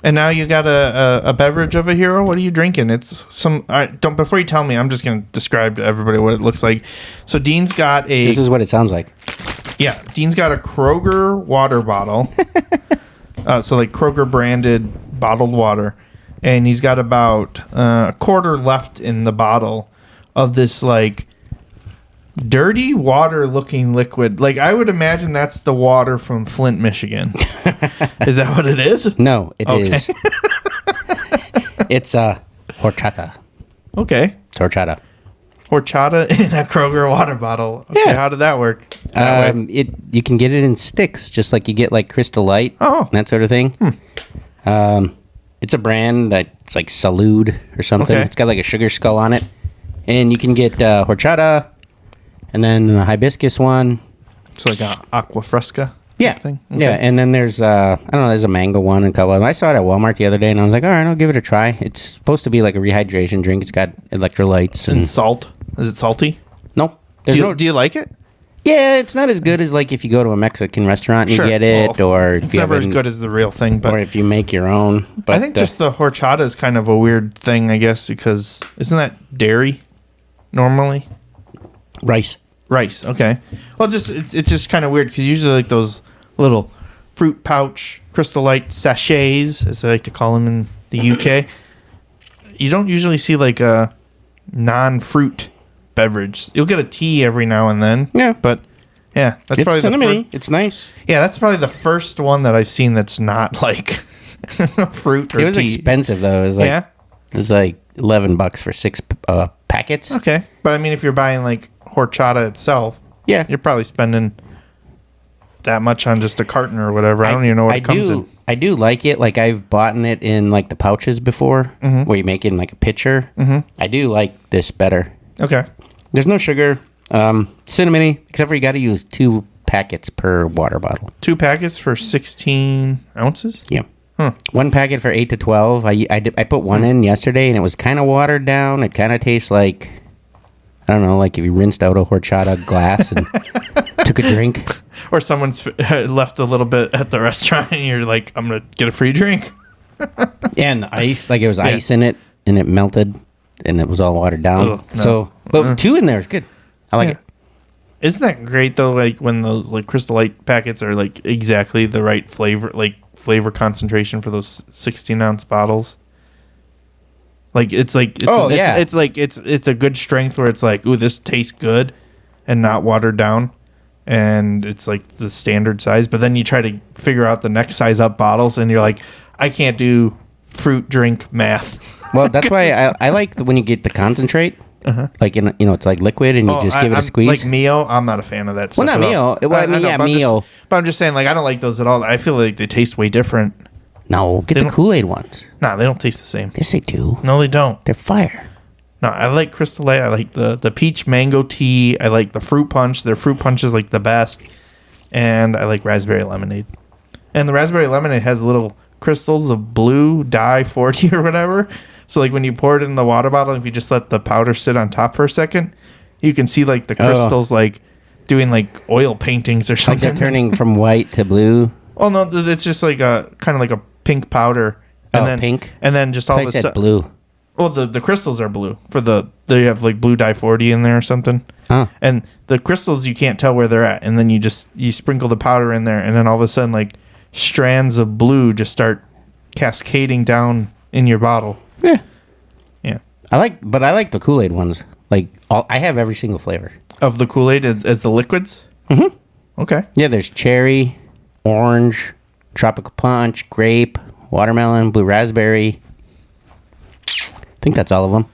Speaker 4: And now you got a beverage of a hero. What are you drinking? It's some. Don't before you tell me. I'm just gonna describe to everybody what it looks like. So Dean's got a.
Speaker 1: This is what it sounds like.
Speaker 4: Yeah, Dean's got a Kroger water bottle. So like Kroger branded bottled water, and he's got about a quarter left in the bottle of this like dirty water looking liquid. Like I would imagine that's the water from Flint, Michigan. Is that what it is?
Speaker 1: No, it
Speaker 4: Okay.
Speaker 1: is. It's horchata.
Speaker 4: Okay.
Speaker 1: It's horchata.
Speaker 4: Horchata in a Kroger water bottle. Okay,
Speaker 1: Yeah.
Speaker 4: how did that work? That way?
Speaker 1: You can get it in sticks, just like you get like Crystal Light,
Speaker 4: Oh.
Speaker 1: that sort of thing. It's a brand that's like Salud or something.
Speaker 4: Okay.
Speaker 1: It's got like a sugar skull on it, and you can get horchata, and then a hibiscus one.
Speaker 4: So like a aqua fresca
Speaker 1: Yeah,
Speaker 4: thing?
Speaker 1: yeah,
Speaker 4: Okay.
Speaker 1: and then there's I don't know, there's a mango one and a couple of them. I saw it at Walmart the other day, and I was like, all right, I'll give it a try. It's supposed to be like a rehydration drink. It's got electrolytes and
Speaker 4: And salt. Is it salty?
Speaker 1: no, there's no.
Speaker 4: Do you like it?
Speaker 1: Yeah, it's not as good as like if you go to a Mexican restaurant and
Speaker 4: Sure.
Speaker 1: you get it,
Speaker 4: Well,
Speaker 1: or if
Speaker 4: It's
Speaker 1: you
Speaker 4: never
Speaker 1: have
Speaker 4: as
Speaker 1: an-
Speaker 4: good as the real thing,
Speaker 1: or
Speaker 4: but
Speaker 1: if you make your own. But
Speaker 4: I think just the horchata is kind of a weird thing, I guess, because isn't that dairy normally?
Speaker 1: rice.
Speaker 4: Rice, okay. Well, it's just kind of weird because usually like those little fruit pouch Crystal Light sachets, as they like to call them in the UK, you don't usually see like a non-fruit beverage. You'll get a tea every now and then.
Speaker 1: Yeah.
Speaker 4: But yeah, that's
Speaker 1: It's
Speaker 4: probably the
Speaker 1: cinnamony.
Speaker 4: first,
Speaker 1: It's nice.
Speaker 4: yeah, that's probably the first one that I've seen that's not like fruit or
Speaker 1: It was
Speaker 4: tea.
Speaker 1: expensive though. It was like
Speaker 4: Yeah.
Speaker 1: it was like $11 for 6 packets.
Speaker 4: Okay. But I mean, if you're buying like horchata itself,
Speaker 1: Yeah,
Speaker 4: you're probably spending that much on just a carton or whatever. I don't even know what it comes in.
Speaker 1: I do like it. Like I've bought it in like the pouches before, where you make it in like a pitcher. I do like this better.
Speaker 4: Okay.
Speaker 1: There's no sugar, cinnamony, except for you got to use 2 packets per water bottle.
Speaker 4: 2 packets for 16 ounces?
Speaker 1: Yeah. 1 packet for 8 to 12. I put one in yesterday, and it was kind of watered down. It kind of tastes like, I don't know, like if you rinsed out a horchata glass and took a drink.
Speaker 4: Or someone's left a little bit at the restaurant, and you're like, I'm going to get a free drink.
Speaker 1: And the ice, like it was ice in it, and it melted, and it was all watered down.
Speaker 4: No.
Speaker 1: So, but 2 in there is good. I like it.
Speaker 4: Isn't that great though? Like when those like Crystal Light packets are like exactly the right flavor, like flavor concentration for those 16-ounce bottles. Like it's a good strength where it's like, ooh, this tastes good, and not watered down, and it's like the standard size. But then you try to figure out the next size up bottles, and you're like, I can't do fruit drink math.
Speaker 1: Well, that's why I like when you get the concentrate. Like it's like liquid, and you just give it a squeeze.
Speaker 4: Like Mio, I'm not a fan of that stuff.
Speaker 1: Well, not Mio. Mio.
Speaker 4: But I'm just saying, like, I don't like those at all. I feel like they taste way different.
Speaker 1: No, get the Kool-Aid ones.
Speaker 4: Nah, they don't taste the same.
Speaker 1: Yes, they do.
Speaker 4: No, they don't.
Speaker 1: They're fire.
Speaker 4: No, I like Crystal Light. I like the peach mango tea. I like the fruit punch. Their fruit punch is like the best. And I like raspberry lemonade. And the raspberry lemonade has little crystals of blue dye 40 or whatever. So like when you pour it in the water bottle, if you just let the powder sit on top for a second, you can see like the crystals like doing like oil paintings or something.
Speaker 1: Like they're turning from white to blue.
Speaker 4: Oh no, it's just like a kind of like a pink powder. And then,
Speaker 1: pink.
Speaker 4: And then just all
Speaker 1: I
Speaker 4: the
Speaker 1: said blue.
Speaker 4: Well, the crystals are blue they have like blue dye 40 in there or something.
Speaker 1: Oh.
Speaker 4: And the crystals you can't tell where they're at, and then you sprinkle the powder in there, and then all of a sudden like strands of blue just start cascading down in your bottle.
Speaker 1: Yeah.
Speaker 4: Yeah.
Speaker 1: I like the Kool-Aid ones. Like I have every single flavor
Speaker 4: Of the Kool-Aid as the liquids?
Speaker 1: Mm-hmm.
Speaker 4: Okay.
Speaker 1: Yeah, there's cherry, orange, tropical punch, grape, watermelon, blue raspberry. I think that's all of them.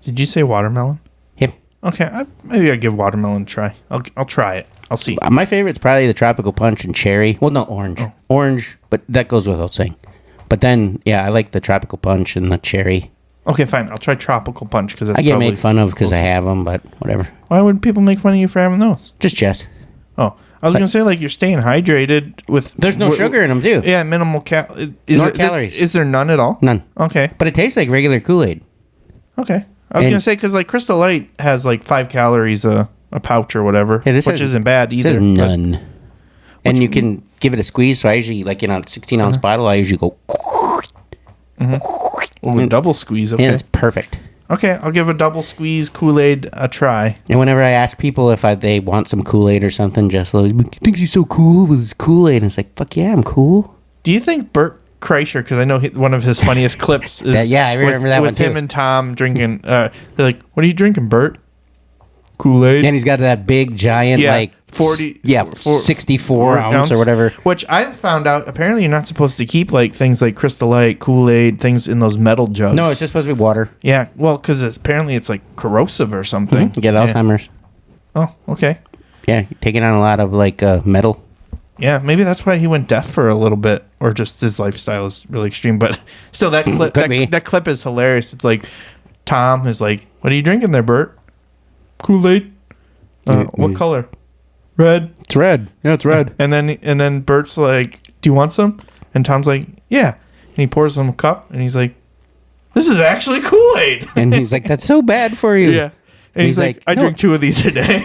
Speaker 4: Did you say watermelon?
Speaker 1: Yep.
Speaker 4: Okay, maybe I'll give watermelon a try. I'll try it. I'll see.
Speaker 1: My favorite's probably the tropical punch and cherry. Well, no, orange.
Speaker 4: Oh.
Speaker 1: Orange, but that goes without saying. But then, yeah, I like the tropical punch and the cherry.
Speaker 4: Okay, fine. I'll try tropical punch because
Speaker 1: I get made fun of because I have them, but whatever.
Speaker 4: Why would people make fun of you for having those?
Speaker 1: Just Jess.
Speaker 4: Oh, I was going to say, like, you're staying hydrated with...
Speaker 1: There's no sugar in them, too.
Speaker 4: Yeah, minimal
Speaker 1: calories.
Speaker 4: Is there none at all?
Speaker 1: None.
Speaker 4: Okay.
Speaker 1: But it tastes like regular Kool-Aid.
Speaker 4: Okay. I was going to say, because, like, Crystal Light has, like, 5 calories a pouch or whatever, which isn't bad either.
Speaker 1: There's none. And you can give it a squeeze, so I usually, like, in a 16-ounce bottle, I usually go...
Speaker 4: Ooh, double squeeze, okay.
Speaker 1: Yeah, it's perfect.
Speaker 4: Okay, I'll give a double squeeze Kool-Aid a try.
Speaker 1: And whenever I ask people if they want some Kool-Aid or something, Jess thinks he's so cool with his Kool-Aid. And it's like, fuck yeah, I'm cool.
Speaker 4: Do you think Bert Kreischer, because I know one of his funniest clips is
Speaker 1: I remember that one
Speaker 4: with
Speaker 1: too.
Speaker 4: him and Tom drinking, they're like, what are you drinking, Bert? Kool-Aid.
Speaker 1: And he's got that big, giant, 64 ounce or whatever.
Speaker 4: Which I found out, apparently you're not supposed to keep like things like Crystal Light, Kool-Aid, things in those metal jugs.
Speaker 1: No, it's just supposed to be water.
Speaker 4: Yeah, well, because apparently it's like corrosive or something.
Speaker 1: Mm-hmm. You get Alzheimer's.
Speaker 4: Oh, okay.
Speaker 1: Yeah, you're taking on a lot of like metal.
Speaker 4: Yeah, maybe that's why he went deaf for a little bit, or just his lifestyle is really extreme. But still, that clip, that clip is hilarious. It's like Tom is like, "What are you drinking there, Bert? Kool-Aid? What color? Red.
Speaker 1: It's red. Yeah, it's red."
Speaker 4: And then Bert's like, "Do you want some?" And Tom's like, "Yeah." And he pours him a cup, and he's like, "This is actually Kool-Aid."
Speaker 1: And he's like, "That's so bad for you."
Speaker 4: Yeah. And he's like, "I drink 2 of these a day."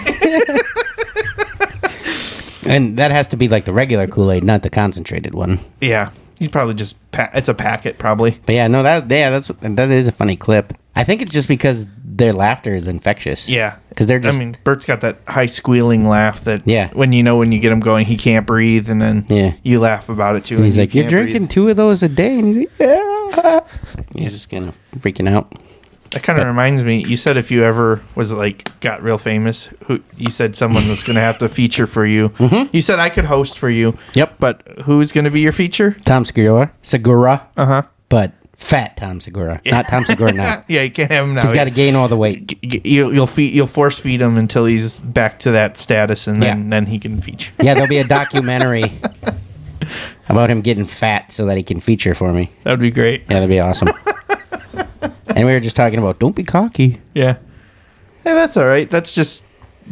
Speaker 1: And that has to be like the regular Kool-Aid, not the concentrated one.
Speaker 4: Yeah, he's probably just it's a packet probably.
Speaker 1: But yeah, no, that is a funny clip. I think it's just because their laughter is infectious.
Speaker 4: Yeah,
Speaker 1: because they're just.
Speaker 4: I mean, Bert's got that high squealing laugh that.
Speaker 1: Yeah.
Speaker 4: When you get him going, he can't breathe, and then you laugh about it too.
Speaker 1: And he's like, "You're drinking 2 of those a day," and he's like, "Yeah." He's just kind of freaking out.
Speaker 4: That kind of reminds me. You said if you ever got real famous, you said someone was going to have to feature for you. Mm-hmm. You said I could host for you.
Speaker 1: Yep.
Speaker 4: But who's going to be your feature?
Speaker 1: Tom Segura.
Speaker 4: Uh huh.
Speaker 1: But Fat Tom Segura. Not Tom Segura now.
Speaker 4: Yeah, you can't have him now.
Speaker 1: He's got to gain all the weight.
Speaker 4: You'll force feed him until he's back to that status, and then he can feature.
Speaker 1: Yeah, there'll be a documentary about him getting fat so that he can feature for me.
Speaker 4: That would be great.
Speaker 1: Yeah, that'd be awesome. And we were just talking about don't be cocky.
Speaker 4: Yeah. Hey, that's all right. That's just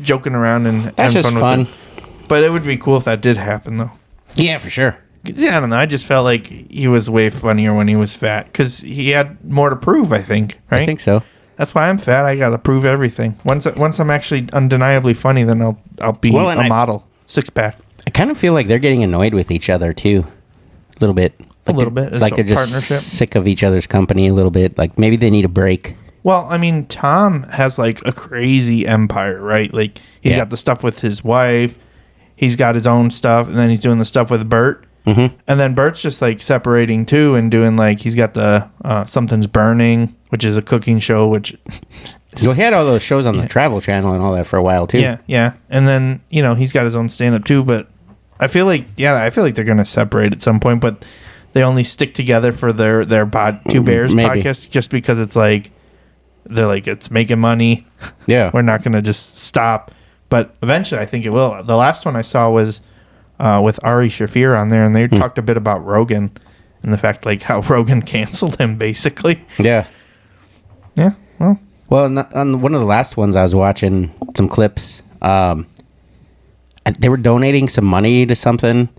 Speaker 4: joking around and
Speaker 1: That's
Speaker 4: having
Speaker 1: just
Speaker 4: fun
Speaker 1: fun.
Speaker 4: with it. But it would be cool if that did happen, though.
Speaker 1: Yeah, for sure.
Speaker 4: Yeah, I don't know. I just felt like he was way funnier when he was fat because he had more to prove, I think, right?
Speaker 1: I think so.
Speaker 4: That's why I'm fat. I got to prove everything. Once I'm actually undeniably funny, then I'll be a model. Six-pack.
Speaker 1: I kind of feel like they're getting annoyed with each other, too. A little bit.
Speaker 4: A little bit.
Speaker 1: Like
Speaker 4: It's
Speaker 1: they're
Speaker 4: a
Speaker 1: just
Speaker 4: partnership.
Speaker 1: sick of each other's company a little bit. Like maybe they need a break.
Speaker 4: Well, I mean, Tom has like a crazy empire, right? Like he's got the stuff with his wife. He's got his own stuff, and then he's doing the stuff with Bert. Mm-hmm. And then Bert's just like separating too and doing like he's got the Something's Burning, which is a cooking show, which
Speaker 1: You had all those shows on the Travel Channel and all that for a while too.
Speaker 4: Yeah. And then, he's got his own stand up too, but I feel like they're gonna separate at some point, but they only stick together for their Two Bears
Speaker 1: Maybe.
Speaker 4: podcast just because it's like they're like it's making money.
Speaker 1: Yeah.
Speaker 4: We're not gonna just stop. But eventually I think it will. The last one I saw was with Ari Shafir on there, and they talked a bit about Rogan and the fact like how Rogan canceled him basically.
Speaker 1: Yeah.
Speaker 4: Yeah.
Speaker 1: Well, on one of the last ones I was watching some clips, they were donating some money to something,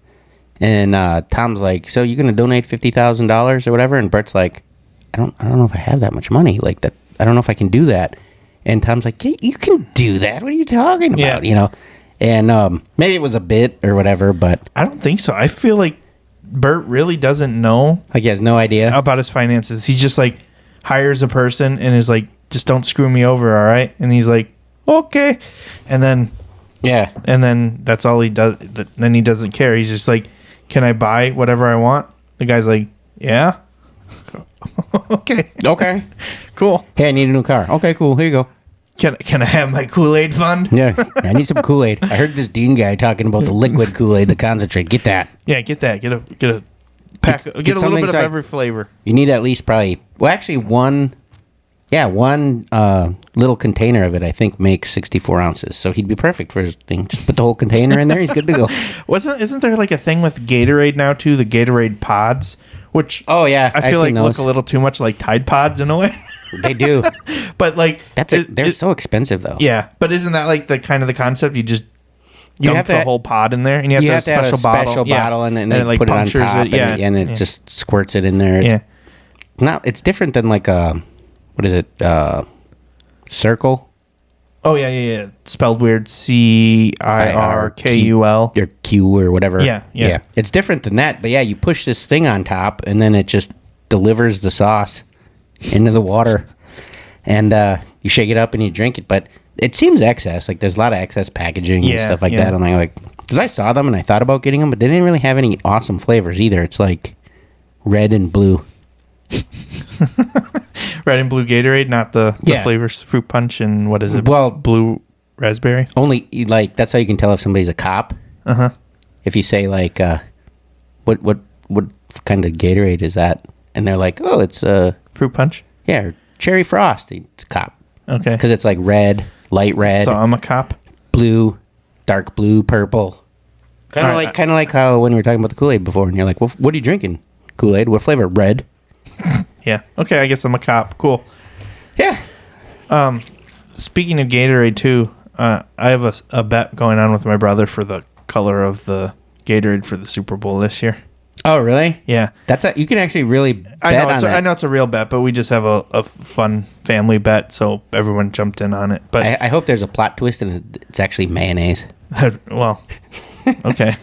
Speaker 1: and Tom's like, "So you're gonna donate $50,000 or whatever?" And Bert's like, "I don't know if I have that much money. Like that, I don't know if I can do that." And Tom's like, "You can do that. What are you talking about?"
Speaker 4: Yeah.
Speaker 1: And maybe it was a bit or whatever, but
Speaker 4: I don't think so. I feel like Bert really doesn't know
Speaker 1: like he has no idea.
Speaker 4: about his finances. He just like hires a person and is like, just don't screw me over, all right? And he's like, okay. And then that's all he does. Then he doesn't care. He's just like, can I buy whatever I want? The guy's like, yeah. Okay.
Speaker 1: Okay.
Speaker 4: Cool.
Speaker 1: Hey, I need a new car. Okay, cool. Here you go.
Speaker 4: Can I have my Kool-Aid fund?
Speaker 1: Yeah, I need some Kool-Aid. I heard this Dean guy talking about the liquid Kool-Aid, the concentrate. Get that.
Speaker 4: Yeah, get that. Get a pack. Get a little
Speaker 1: something
Speaker 4: bit of
Speaker 1: so
Speaker 4: every flavor.
Speaker 1: You need at least probably, well, actually one little container of it, I think, makes 64 ounces. So he'd be perfect for his thing. Just put the whole container in there. He's good to go.
Speaker 4: Isn't there like a thing with Gatorade now too? The Gatorade pods, which
Speaker 1: Yeah,
Speaker 4: I feel like look a little too much like Tide Pods in a way.
Speaker 1: They do.
Speaker 4: But like
Speaker 1: They're so expensive though.
Speaker 4: Yeah, but isn't that like the kind of the concept? You just dump
Speaker 1: have
Speaker 4: the
Speaker 1: to-
Speaker 4: whole pod in there, and you have to have a special bottle,
Speaker 1: and then
Speaker 4: it,
Speaker 1: they
Speaker 4: like
Speaker 1: put it on
Speaker 4: punctures
Speaker 1: top,
Speaker 4: it. Yeah,
Speaker 1: and it just squirts it in there. It's different than like a, what is it? Circle.
Speaker 4: Oh yeah. Spelled weird. CIRKUL.
Speaker 1: Or Q or whatever.
Speaker 4: Yeah.
Speaker 1: It's different than that, but yeah, you push this thing on top, and then it just delivers the sauce into the water, and you shake it up and you drink it. But it seems excess. Like there's a lot of excess packaging and stuff like that. I'm like, because I saw them and I thought about getting them, but they didn't really have any awesome flavors either. It's like red and blue.
Speaker 4: Red and blue Gatorade, not the flavors. Fruit punch and what is it?
Speaker 1: Well,
Speaker 4: blue raspberry.
Speaker 1: Only like that's how you can tell if somebody's a cop. If you say like, what kind of Gatorade is that? And they're like, oh, it's
Speaker 4: fruit punch.
Speaker 1: Yeah, or cherry frost. It's a cop.
Speaker 4: Okay.
Speaker 1: Because it's like red, light red.
Speaker 4: So I'm a cop.
Speaker 1: Blue, dark blue, purple. Kind of like how when we were talking about the Kool-Aid before, and you're like, well, what are you drinking? Kool-Aid. What flavor? Red.
Speaker 4: Yeah. Okay. I guess I'm a cop. Cool.
Speaker 1: Yeah.
Speaker 4: Speaking of Gatorade too, I have a bet going on with my brother for the color of the Gatorade for the Super Bowl this year.
Speaker 1: Oh, really?
Speaker 4: Yeah.
Speaker 1: You can actually really bet
Speaker 4: I know it's a real bet, but we just have a fun family bet, so everyone jumped in on it. But
Speaker 1: I hope there's a plot twist and it's actually mayonnaise.
Speaker 4: well, okay.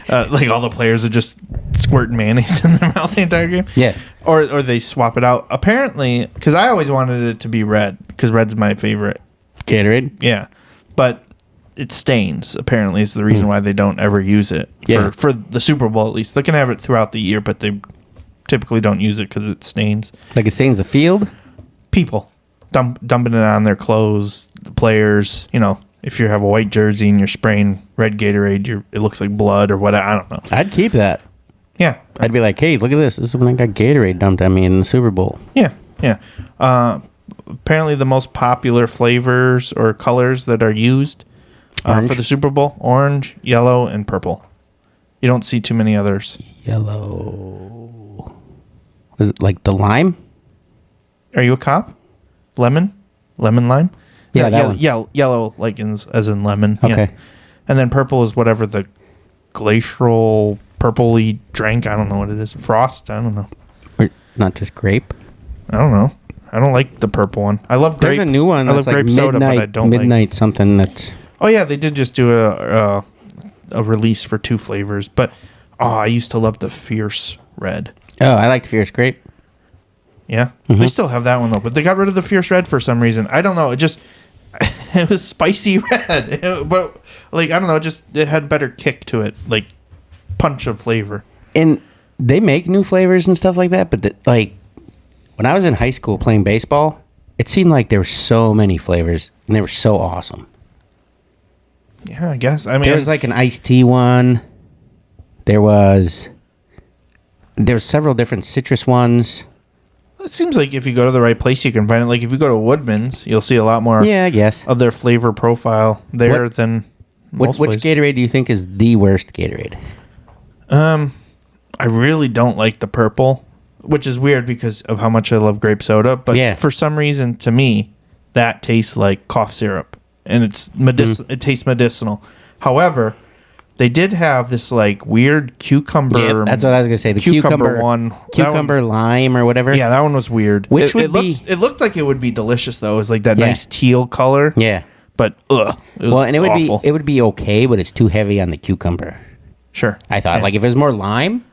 Speaker 4: Like all the players are just squirting mayonnaise in their mouth the entire game.
Speaker 1: Yeah.
Speaker 4: Or they swap it out. Apparently, because I always wanted it to be red, because red's my favorite.
Speaker 1: Gatorade?
Speaker 4: Yeah. But it stains, apparently, is the reason why they don't ever use it. For the Super Bowl, at least. They can have it throughout the year, but they typically don't use it because it stains.
Speaker 1: Like it stains the field?
Speaker 4: People dumping it on their clothes, the players, if you have a white jersey and you're spraying red Gatorade, it looks like blood or what. I don't know.
Speaker 1: I'd keep that.
Speaker 4: Yeah.
Speaker 1: I'd be like, hey, look at this. This is when I got Gatorade dumped on me in the Super Bowl.
Speaker 4: Yeah. Apparently the most popular flavors or colors that are used for the Super Bowl, orange, yellow, and purple. You don't see too many others.
Speaker 1: Yellow. Was it like the lime?
Speaker 4: Are you a cop? Lemon lime?
Speaker 1: Yeah, that one.
Speaker 4: Yellow, like as in lemon.
Speaker 1: Okay.
Speaker 4: Yeah. And then purple is whatever the glacial purpley drink. I don't know what it is. Frost? I don't know.
Speaker 1: Or not just grape?
Speaker 4: I don't know. I don't like the purple one. I love grape.
Speaker 1: There's a new one.
Speaker 4: I love
Speaker 1: that's
Speaker 4: grape
Speaker 1: like
Speaker 4: soda, but I don't
Speaker 1: midnight
Speaker 4: like.
Speaker 1: something that's...
Speaker 4: Oh yeah, they did just do a release for 2 flavors. But I used to love the Fierce Red.
Speaker 1: Oh, I liked Fierce Grape.
Speaker 4: Yeah, they still have that one though, but they got rid of the Fierce Red for some reason. I don't know. It just it was spicy red, but like I don't know. It had better kick to it, like punch of flavor.
Speaker 1: And they make new flavors and stuff like that, but like when I was in high school playing baseball, it seemed like there were so many flavors and they were so awesome.
Speaker 4: Yeah, I guess. I mean,
Speaker 1: There was like an iced tea one. There was several different citrus ones.
Speaker 4: it seems like if you go to the right place, you can find it. Like if you go to Woodman's, you'll see a lot more
Speaker 1: Yeah, I guess.
Speaker 4: of their flavor profile there than
Speaker 1: Which
Speaker 4: most places.
Speaker 1: Gatorade do you think is the worst Gatorade?
Speaker 4: I really don't like the purple, which is weird because of how much I love grape soda. But
Speaker 1: Yeah.
Speaker 4: for some reason, to me, that tastes like cough syrup, and it's It tastes medicinal. However, they did have this like weird cucumber.
Speaker 1: Yeah, that's what I was gonna say. The cucumber
Speaker 4: one,
Speaker 1: cucumber lime or whatever.
Speaker 4: Yeah, that one was weird.
Speaker 1: Which
Speaker 4: it looked like it would be delicious though. It was like that
Speaker 1: Yeah.
Speaker 4: nice teal color.
Speaker 1: Yeah.
Speaker 4: But it was
Speaker 1: Well, and
Speaker 4: awful.
Speaker 1: it would be okay, but it's too heavy on the cucumber.
Speaker 4: Sure.
Speaker 1: I thought
Speaker 4: Yeah.
Speaker 1: like if it was more lime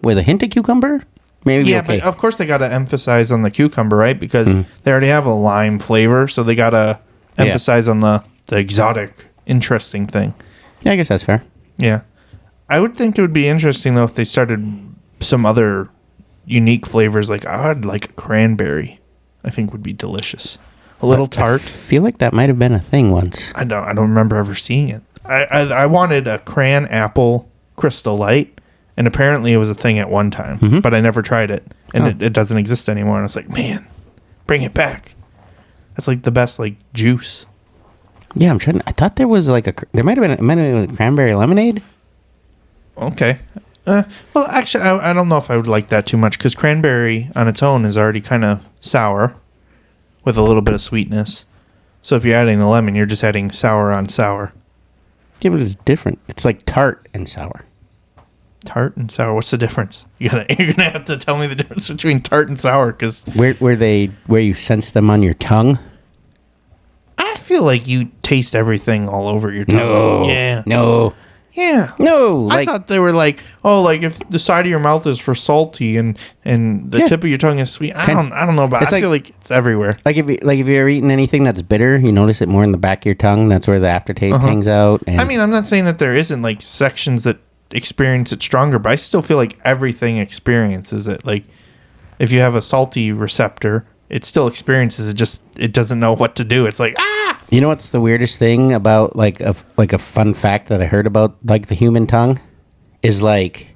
Speaker 1: with a hint of cucumber, maybe it'd
Speaker 4: Yeah,
Speaker 1: be okay.
Speaker 4: but of course they got to emphasize on the cucumber, right? Because they already have a lime flavor, so they got to emphasize on the exotic, interesting thing.
Speaker 1: Yeah, I guess that's fair.
Speaker 4: Yeah. I would think it would be interesting, though, if they started some other unique flavors. Like, I'd like a cranberry, I think would be delicious. A little tart.
Speaker 1: I feel like that might have been a thing once.
Speaker 4: I don't remember ever seeing it. I wanted a cran apple Crystal Light, and apparently it was a thing at one time, but I never tried it, and it doesn't exist anymore. And I was like, man, bring it back. That's like the best like juice.
Speaker 1: Yeah, I'm trying. I thought there was like there might have been a cranberry lemonade.
Speaker 4: Okay. Well, actually, I don't know if I would like that too much because cranberry on its own is already kind of sour with a little bit of sweetness. So if you're adding the lemon, you're just adding sour on sour.
Speaker 1: Yeah, but it's different. It's like tart and sour.
Speaker 4: Tart and sour. What's the difference? You're gonna have to tell me the difference between tart and sour because
Speaker 1: Where you sense them on your tongue?
Speaker 4: I feel like you taste everything all over your tongue.
Speaker 1: No.
Speaker 4: Yeah.
Speaker 1: No.
Speaker 4: Yeah.
Speaker 1: No.
Speaker 4: I thought they were like, like if the side of your mouth is for salty and the tip of your tongue is sweet. I don't know about it. I feel like it's everywhere.
Speaker 1: Like if you're eating anything that's bitter, you notice it more in the back of your tongue. That's where the aftertaste hangs out. And
Speaker 4: I mean, I'm not saying that there isn't like sections that experience it stronger, but I still feel like everything experiences it. Like if you have a salty receptor, it still experiences it. Just it doesn't know what to do. It's like
Speaker 1: you know what's the weirdest thing about like a fun fact that I heard about like the human tongue is like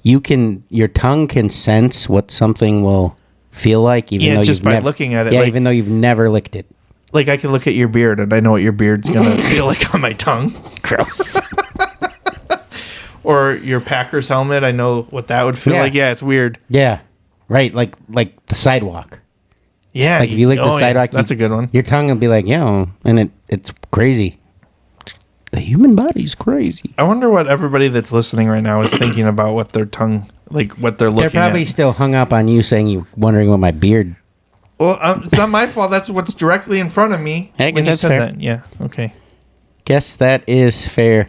Speaker 1: your tongue can sense what something will feel like even though
Speaker 4: just by looking at it.
Speaker 1: Yeah,
Speaker 4: like,
Speaker 1: even though you've never licked it.
Speaker 4: Like I can look at your beard and I know what your beard's gonna feel like on my tongue.
Speaker 1: Gross.
Speaker 4: Or your Packers helmet, I know what that would feel like. Yeah, it's weird.
Speaker 1: Yeah, right. Like the sidewalk.
Speaker 4: Yeah,
Speaker 1: Like if you lick the sidewalk,
Speaker 4: that's a good one.
Speaker 1: Your tongue will be like, yeah, and it's crazy. The human body's crazy.
Speaker 4: I wonder what everybody that's listening right now is thinking about what their tongue, like what they're looking at.
Speaker 1: They're probably still hung up on you saying you're wondering what my beard.
Speaker 4: Well, it's not my fault. That's what's directly in front of me.
Speaker 1: I guess
Speaker 4: when you
Speaker 1: that's
Speaker 4: said
Speaker 1: fair.
Speaker 4: that. Yeah. Okay.
Speaker 1: Guess that is fair.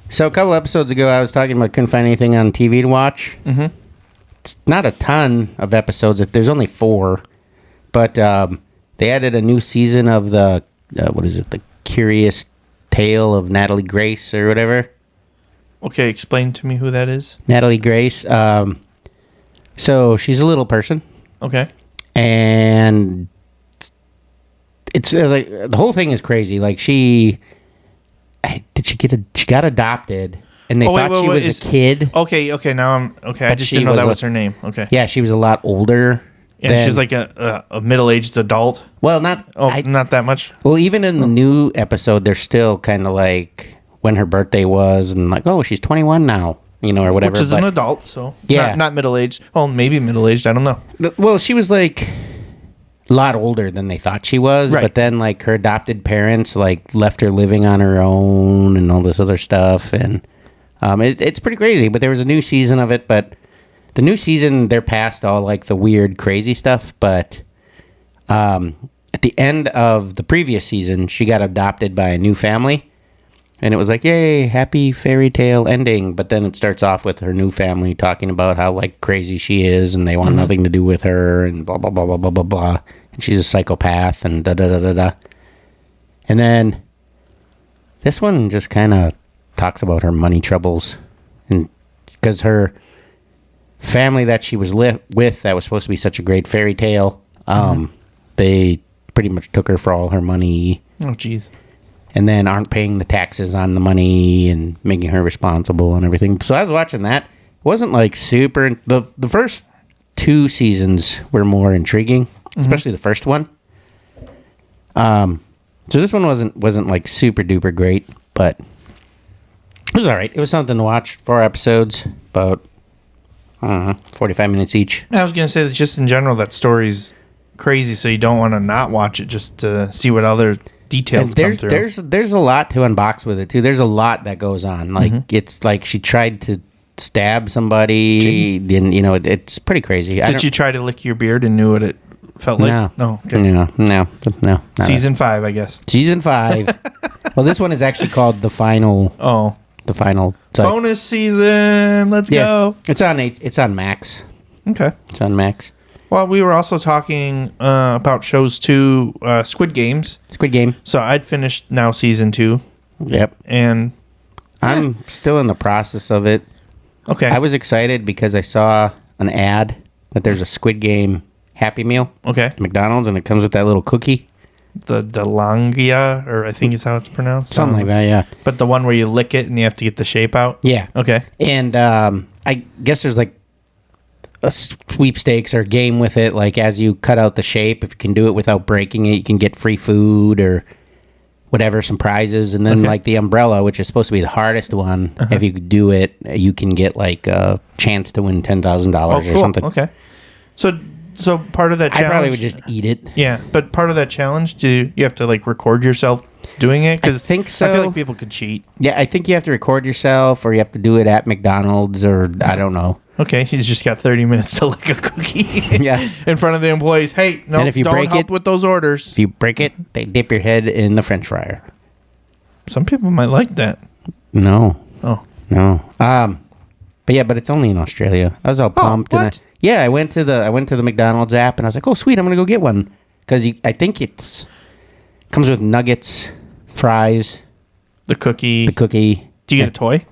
Speaker 1: So a couple episodes ago, I was talking about couldn't find anything on TV to watch. Mm-hmm. It's not a ton of episodes. There's only 4. But they added a new season of the, The Curious Tale of Natalie Grace or whatever.
Speaker 4: Okay, explain to me who that is.
Speaker 1: Natalie Grace. So she's a little person.
Speaker 4: Okay.
Speaker 1: And it's like the whole thing is crazy. Like she got adopted. and they thought she was a kid.
Speaker 4: Okay. Now I'm okay. I
Speaker 1: But
Speaker 4: just
Speaker 1: she
Speaker 4: didn't know
Speaker 1: was
Speaker 4: that
Speaker 1: a-
Speaker 4: was her name. Okay.
Speaker 1: Yeah, she was a lot older.
Speaker 4: And
Speaker 1: than-
Speaker 4: she's like a middle-aged adult.
Speaker 1: well, not
Speaker 4: Not that much.
Speaker 1: well. Even in the new episode, they're still kind of like when her birthday was, and like, oh, she's 21 now, or whatever.
Speaker 4: Which is
Speaker 1: but-
Speaker 4: an adult, so
Speaker 1: Yeah.
Speaker 4: not middle-aged. Well, maybe middle-aged. I don't know.
Speaker 1: Well, she was like a lot older than they thought she was,
Speaker 4: Right.
Speaker 1: but then like her adopted parents like left her living on her own and all this other stuff, and it's pretty crazy. But there was a new season of it, but the new season they're past all like the weird crazy stuff. But at the end of the previous season, she got adopted by a new family, and it was like, yay, happy fairy tale ending. But then it starts off with her new family talking about how like crazy she is, and they want nothing to do with her, and blah blah blah blah blah blah blah. And she's a psychopath, and da da da da da. And then this one just kind of talks about her money troubles, and because her family that she was with, that was supposed to be such a great fairy tale, they pretty much took her for all her money.
Speaker 4: Oh, jeez.
Speaker 1: And then aren't paying the taxes on the money and making her responsible and everything. So I was watching that. It wasn't like super. The first two seasons were more intriguing, especially the first one. So this one wasn't like super duper great, but it was all right. It was something to watch. 4 episodes, about 45 minutes each.
Speaker 4: I was gonna say that just in general, that story's crazy, so you don't want to not watch it just to see what other details come through.
Speaker 1: There's a lot to unbox with it too. There's a lot that goes on. Like it's like she tried to stab somebody. Then it's pretty crazy.
Speaker 4: Did you try to lick your beard and knew what it felt like?
Speaker 1: No.
Speaker 4: Okay.
Speaker 1: No. not
Speaker 4: Season 5, I guess.
Speaker 1: Season 5. Well, this one is actually called The Final.
Speaker 4: Oh,
Speaker 1: The Final. It's like-
Speaker 4: bonus season. Let's go.
Speaker 1: It's on Max.
Speaker 4: Okay.
Speaker 1: It's on Max.
Speaker 4: Well, we were also talking about shows too. Squid Games.
Speaker 1: Squid Game.
Speaker 4: So I'd finished now season 2,
Speaker 1: Yep.
Speaker 4: and
Speaker 1: I'm still in the process of it.
Speaker 4: okay.
Speaker 1: I was excited because I saw an ad that there's a Squid Game Happy Meal
Speaker 4: okay.
Speaker 1: at McDonald's, and it comes with that little cookie.
Speaker 4: The Delangia, or I think is how it's pronounced.
Speaker 1: Something like that, yeah.
Speaker 4: But the one where you lick it and you have to get the shape out.
Speaker 1: Yeah.
Speaker 4: Okay.
Speaker 1: And I guess there's like a sweepstakes or game with it. Like as you cut out the shape, if you can do it without breaking it, you can get free food or whatever, some prizes. And then
Speaker 4: Okay.
Speaker 1: like the umbrella, which is supposed to be the hardest one, if you could do it, you can get like a chance to win $10,000 or something.
Speaker 4: Okay. So part of that
Speaker 1: I
Speaker 4: challenge.
Speaker 1: probably would just eat it.
Speaker 4: Yeah, but part of that challenge, do you have to like record yourself doing it?
Speaker 1: I think so.
Speaker 4: I feel like people could cheat.
Speaker 1: Yeah, I think you have to record yourself, or you have to do it at McDonald's, or I don't know.
Speaker 4: Okay, he's just got 30 minutes to lick a cookie.
Speaker 1: Yeah.
Speaker 4: In front of the employees. Hey, no,
Speaker 1: And if you
Speaker 4: don't
Speaker 1: break
Speaker 4: help
Speaker 1: it-
Speaker 4: with those orders.
Speaker 1: If you break it, they dip your head in the French fryer.
Speaker 4: Some people might like that.
Speaker 1: No.
Speaker 4: Oh,
Speaker 1: No. But it's only in Australia. I was all pumped.
Speaker 4: what?
Speaker 1: I went to the McDonald's app and I was like, oh sweet, I'm gonna go get one because I think it comes with nuggets, fries,
Speaker 4: the cookie.
Speaker 1: the cookie.
Speaker 4: Do you get a toy?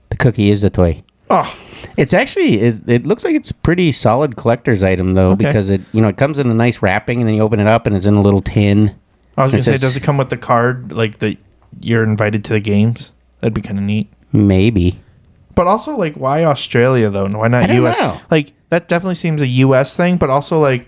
Speaker 1: The cookie is the toy.
Speaker 4: Oh,
Speaker 1: It's actually it looks like it's a pretty solid collector's item though,
Speaker 4: Okay.
Speaker 1: because it comes in a nice wrapping and then you open it up and it's in a little tin.
Speaker 4: I was
Speaker 1: It
Speaker 4: gonna say,
Speaker 1: says-
Speaker 4: does it come with the card like that you're invited to the games? That'd be kind of neat.
Speaker 1: Maybe.
Speaker 4: But also, like, why Australia though? Why not
Speaker 1: I don't
Speaker 4: U.S.?
Speaker 1: know.
Speaker 4: Like, that definitely seems a U.S. thing. But also, like,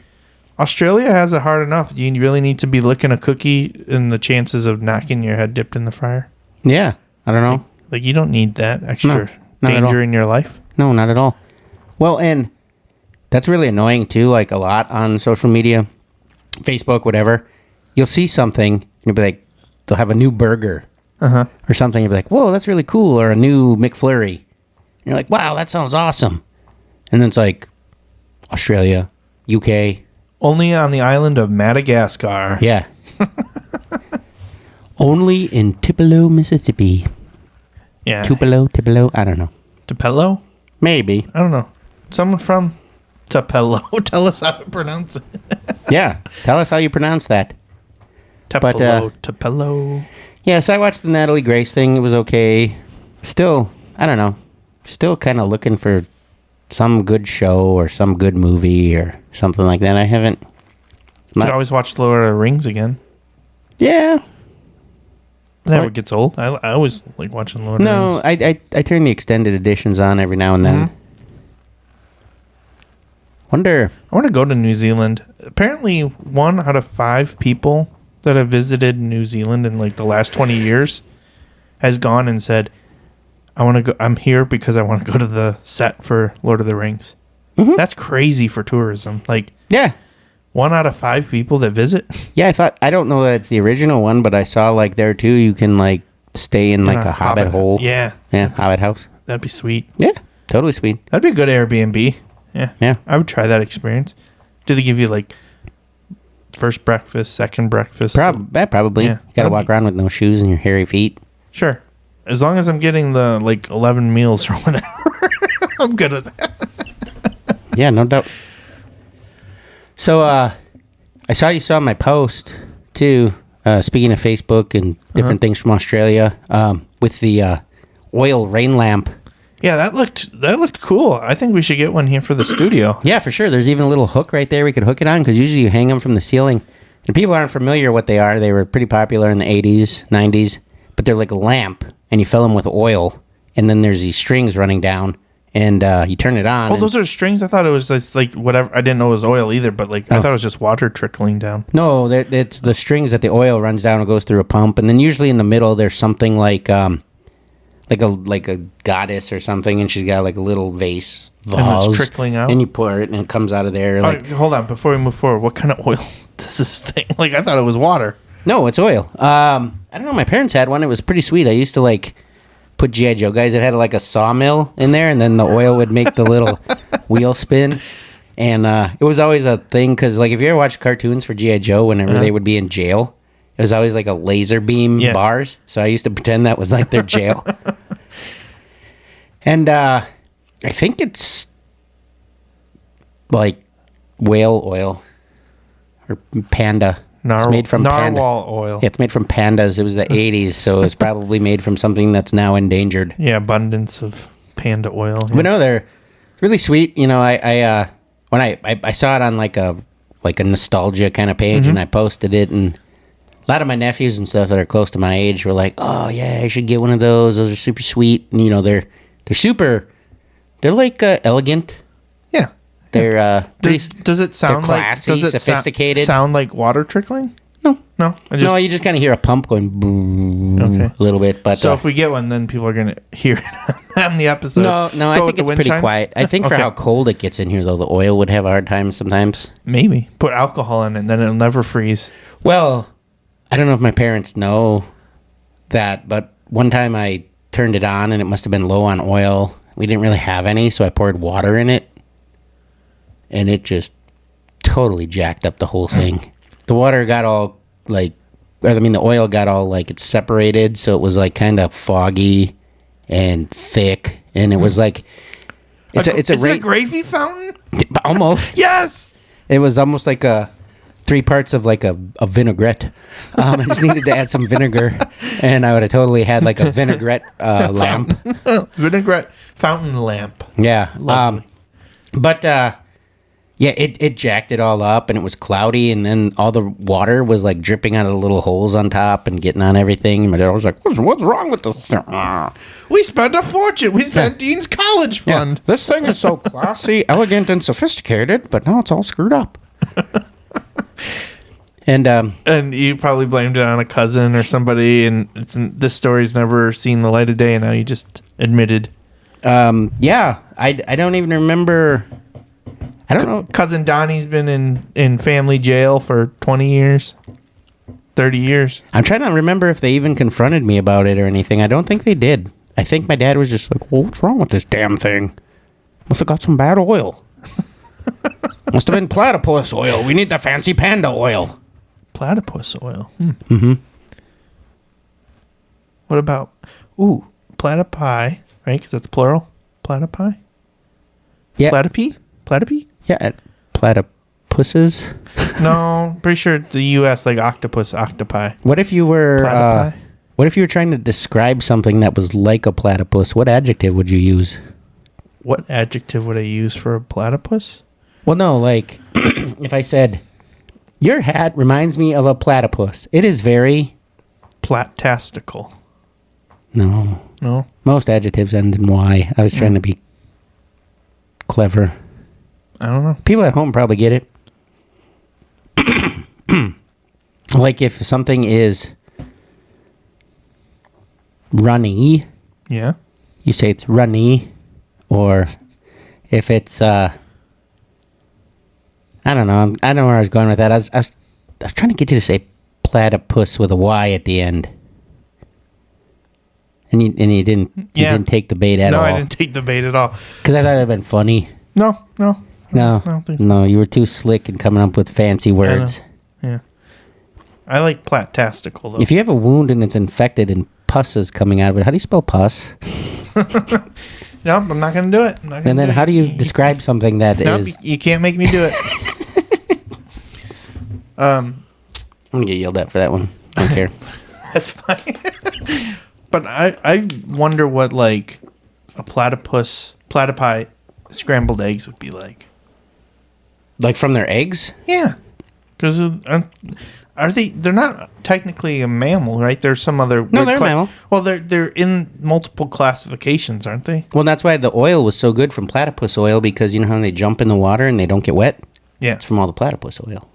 Speaker 4: Australia has it hard enough. Do you really need to be licking a cookie and the chances of not getting your head dipped in the fryer?
Speaker 1: Yeah. I don't know.
Speaker 4: Like, you don't need that extra
Speaker 1: not at
Speaker 4: danger
Speaker 1: all.
Speaker 4: in your life.
Speaker 1: No, not at all. Well, and that's really annoying too. Like a lot on social media, Facebook, whatever. You'll see something and you'll be like, they'll have a new burger or something. You'll be like, whoa, that's really cool. Or a new McFlurry. And you're like, wow, that sounds awesome. And then it's like Australia, UK.
Speaker 4: Only on the island of Madagascar.
Speaker 1: Yeah. Only in Tupelo, Mississippi.
Speaker 4: Yeah.
Speaker 1: Tupelo. I don't know.
Speaker 4: Tupelo?
Speaker 1: Maybe.
Speaker 4: I don't know. Someone from Tupelo. Tell us how to pronounce it.
Speaker 1: Yeah. Tell us how you pronounce that.
Speaker 4: Tupelo. Tupelo.
Speaker 1: Yeah, so I watched the Natalie Grace thing. It was okay. Still, I don't know. Still kind of looking for some good show or some good movie or something like that. I haven't.
Speaker 4: You could always watch Lord of the Rings again.
Speaker 1: Yeah.
Speaker 4: never gets old. I always like watching Lord of the
Speaker 1: No,
Speaker 4: Rings.
Speaker 1: I turn the extended editions on every now and then. Wonder.
Speaker 4: I want to go to New Zealand. Apparently, 1 out of 5 people that have visited New Zealand in like the last 20 years has gone and said, "I want to go. I'm here because I want to go to the set for Lord of the Rings."
Speaker 1: Mm-hmm.
Speaker 4: That's crazy for tourism. Like,
Speaker 1: Yeah.
Speaker 4: 1 out of 5 people that visit.
Speaker 1: Yeah, I don't know that it's the original one, but I saw like there too, you can like stay in like a hobbit hole.
Speaker 4: Yeah.
Speaker 1: Yeah, hobbit house.
Speaker 4: That'd be sweet.
Speaker 1: Yeah, totally sweet.
Speaker 4: That'd be a good Airbnb. Yeah.
Speaker 1: Yeah.
Speaker 4: I would try that experience. Do they give you like first breakfast, second breakfast?
Speaker 1: Probably.
Speaker 4: Yeah,
Speaker 1: You gotta
Speaker 4: that'd
Speaker 1: walk
Speaker 4: be-
Speaker 1: around with no shoes and your hairy feet.
Speaker 4: Sure. As long as I'm getting the like 11 meals or whatever, I'm good with that.
Speaker 1: Yeah, no doubt. So, I saw my post too. Speaking of Facebook and different things from Australia, with the oil rain lamp.
Speaker 4: Yeah, that looked cool. I think we should get one here for the studio.
Speaker 1: Yeah, for sure. There's even a little hook right there we could hook it on because usually you hang them from the ceiling. And people aren't familiar what they are. They were pretty popular in the 80s, 90s. But they're like a lamp, and you fill them with oil. And then there's these strings running down, and you turn it on.
Speaker 4: Oh, those are strings? I thought it was just like whatever. I didn't know it was oil either, but like I thought it was just water trickling down.
Speaker 1: No, it's the strings that the oil runs down and goes through a pump. And then usually in the middle there's something like a goddess or something, and she's got like a little vase.
Speaker 4: And it's trickling out?
Speaker 1: And you pour it, and it comes out of there. Like,
Speaker 4: Hold on, before we move forward, what kind of oil does this thing? Like I thought it was water.
Speaker 1: No, it's oil. I don't know. My parents had one. It was pretty sweet. I used to like put G.I. Joe guys that had like a sawmill in there, and then the oil would make the little wheel spin. And it was always a thing because, like, if you ever watch cartoons for G.I. Joe, whenever they would be in jail, it was always like a laser beam bars. So I used to pretend that was like their jail. And I think it's like whale oil or panda. It's made from panda.
Speaker 4: narwhal oil.
Speaker 1: Yeah, it's made from pandas. It was the 80s, so it's probably made from something that's now endangered.
Speaker 4: Yeah, abundance of panda oil. Yeah.
Speaker 1: But no, they're really sweet. You know, when I saw it on like a nostalgia kind of page, and I posted it, and a lot of my nephews and stuff that are close to my age were like, "Oh yeah, I should get one of those. Those are super sweet." And you know, they're super. They're like elegant.
Speaker 4: Yeah.
Speaker 1: They're pretty.
Speaker 4: Does it sound
Speaker 1: they're
Speaker 4: like
Speaker 1: classy, sophisticated.
Speaker 4: sound like water trickling?
Speaker 1: No.
Speaker 4: No.
Speaker 1: No, you just kind of hear a pump going boom
Speaker 4: Okay.
Speaker 1: a little bit. But
Speaker 4: So if we get one, then people are gonna hear it on the episode.
Speaker 1: no, I think it's pretty quiet. I think for how cold it gets in here, though, the oil would have a hard time sometimes.
Speaker 4: Maybe put alcohol in it, and then it'll never freeze.
Speaker 1: Well, I don't know if my parents know that, but one time I turned it on and it must have been low on oil. We didn't really have any, so I poured water in it, and it just totally jacked up the whole thing. The water got all the oil got all like it's separated, so it was like kind of foggy and thick, and it was like
Speaker 4: Is it a gravy fountain?
Speaker 1: almost.
Speaker 4: Yes.
Speaker 1: It was almost like 3 parts of like a vinaigrette. I just needed to add some vinegar, and I would have totally had like a vinaigrette lamp.
Speaker 4: Vinaigrette fountain lamp.
Speaker 1: Yeah.
Speaker 4: Lovely.
Speaker 1: But yeah, it jacked it all up, and it was cloudy, and then all the water was like dripping out of the little holes on top and getting on everything. And my dad was like, "What's wrong with this thing?"
Speaker 4: We spent a fortune. We spent Dean's college fund.
Speaker 1: Yeah, this thing is so classy, elegant, and sophisticated, but now it's all screwed up. And
Speaker 4: you probably blamed it on a cousin or somebody, and this story's never seen the light of day, and now you just admitted.
Speaker 1: yeah, I don't even remember. I don't know.
Speaker 4: Cousin Donnie's been in family jail for 20 years, 30 years.
Speaker 1: I'm trying to remember if they even confronted me about it or anything. I don't think they did. I think my dad was just like, "Well, what's wrong with this damn thing? Must have got some bad oil. Must have been platypus oil. We need the fancy panda oil."
Speaker 4: Platypus oil. Mm-hmm. What about, platypi, right? Because that's plural. Platypi?
Speaker 1: Yeah.
Speaker 4: Platypi?
Speaker 1: Yeah, platypuses.
Speaker 4: No, pretty sure the U.S. like octopus, octopi.
Speaker 1: What if you were
Speaker 4: Platypi?
Speaker 1: what if you were trying to describe something that was like a platypus? What adjective would you use?
Speaker 4: What adjective would I use for a platypus?
Speaker 1: Well, no, like if I said, "Your hat reminds me of a platypus. It is very
Speaker 4: Platastical.
Speaker 1: No.
Speaker 4: No?
Speaker 1: Most adjectives end in Y. I was trying to be clever.
Speaker 4: I don't know.
Speaker 1: People at home probably get it. Like if something is runny,
Speaker 4: Yeah.
Speaker 1: you say it's runny. Or if it's, I don't know. I don't know where I was going with that. I was trying to get you to say platypus with a Y at the end. And you didn't you
Speaker 4: Yeah.
Speaker 1: didn't take the bait at all.
Speaker 4: No, I didn't take the bait at all.
Speaker 1: Because I thought it would have been funny.
Speaker 4: No.
Speaker 1: No,
Speaker 4: I don't think so.
Speaker 1: no, you were too slick in coming up with fancy words.
Speaker 4: Yeah. I like platastical, though.
Speaker 1: If you have a wound and it's infected and pus is coming out of it, how do you spell pus?
Speaker 4: No, I'm not going to do it.
Speaker 1: And then how do you describe something that
Speaker 4: Nope,
Speaker 1: is...
Speaker 4: you can't make me do it.
Speaker 1: I'm going to get yelled at for that one. I don't care.
Speaker 4: That's fine. But I wonder what, like, a platypi scrambled eggs would be like.
Speaker 1: Like from their eggs?
Speaker 4: Yeah. Because are they... They're not technically a mammal, right? There's some other...
Speaker 1: No, they're a mammal.
Speaker 4: Well, they're in multiple classifications, aren't they?
Speaker 1: Well, that's why the oil was so good from platypus oil, because you know how they jump in the water and they don't get wet?
Speaker 4: Yeah.
Speaker 1: It's from all the platypus oil.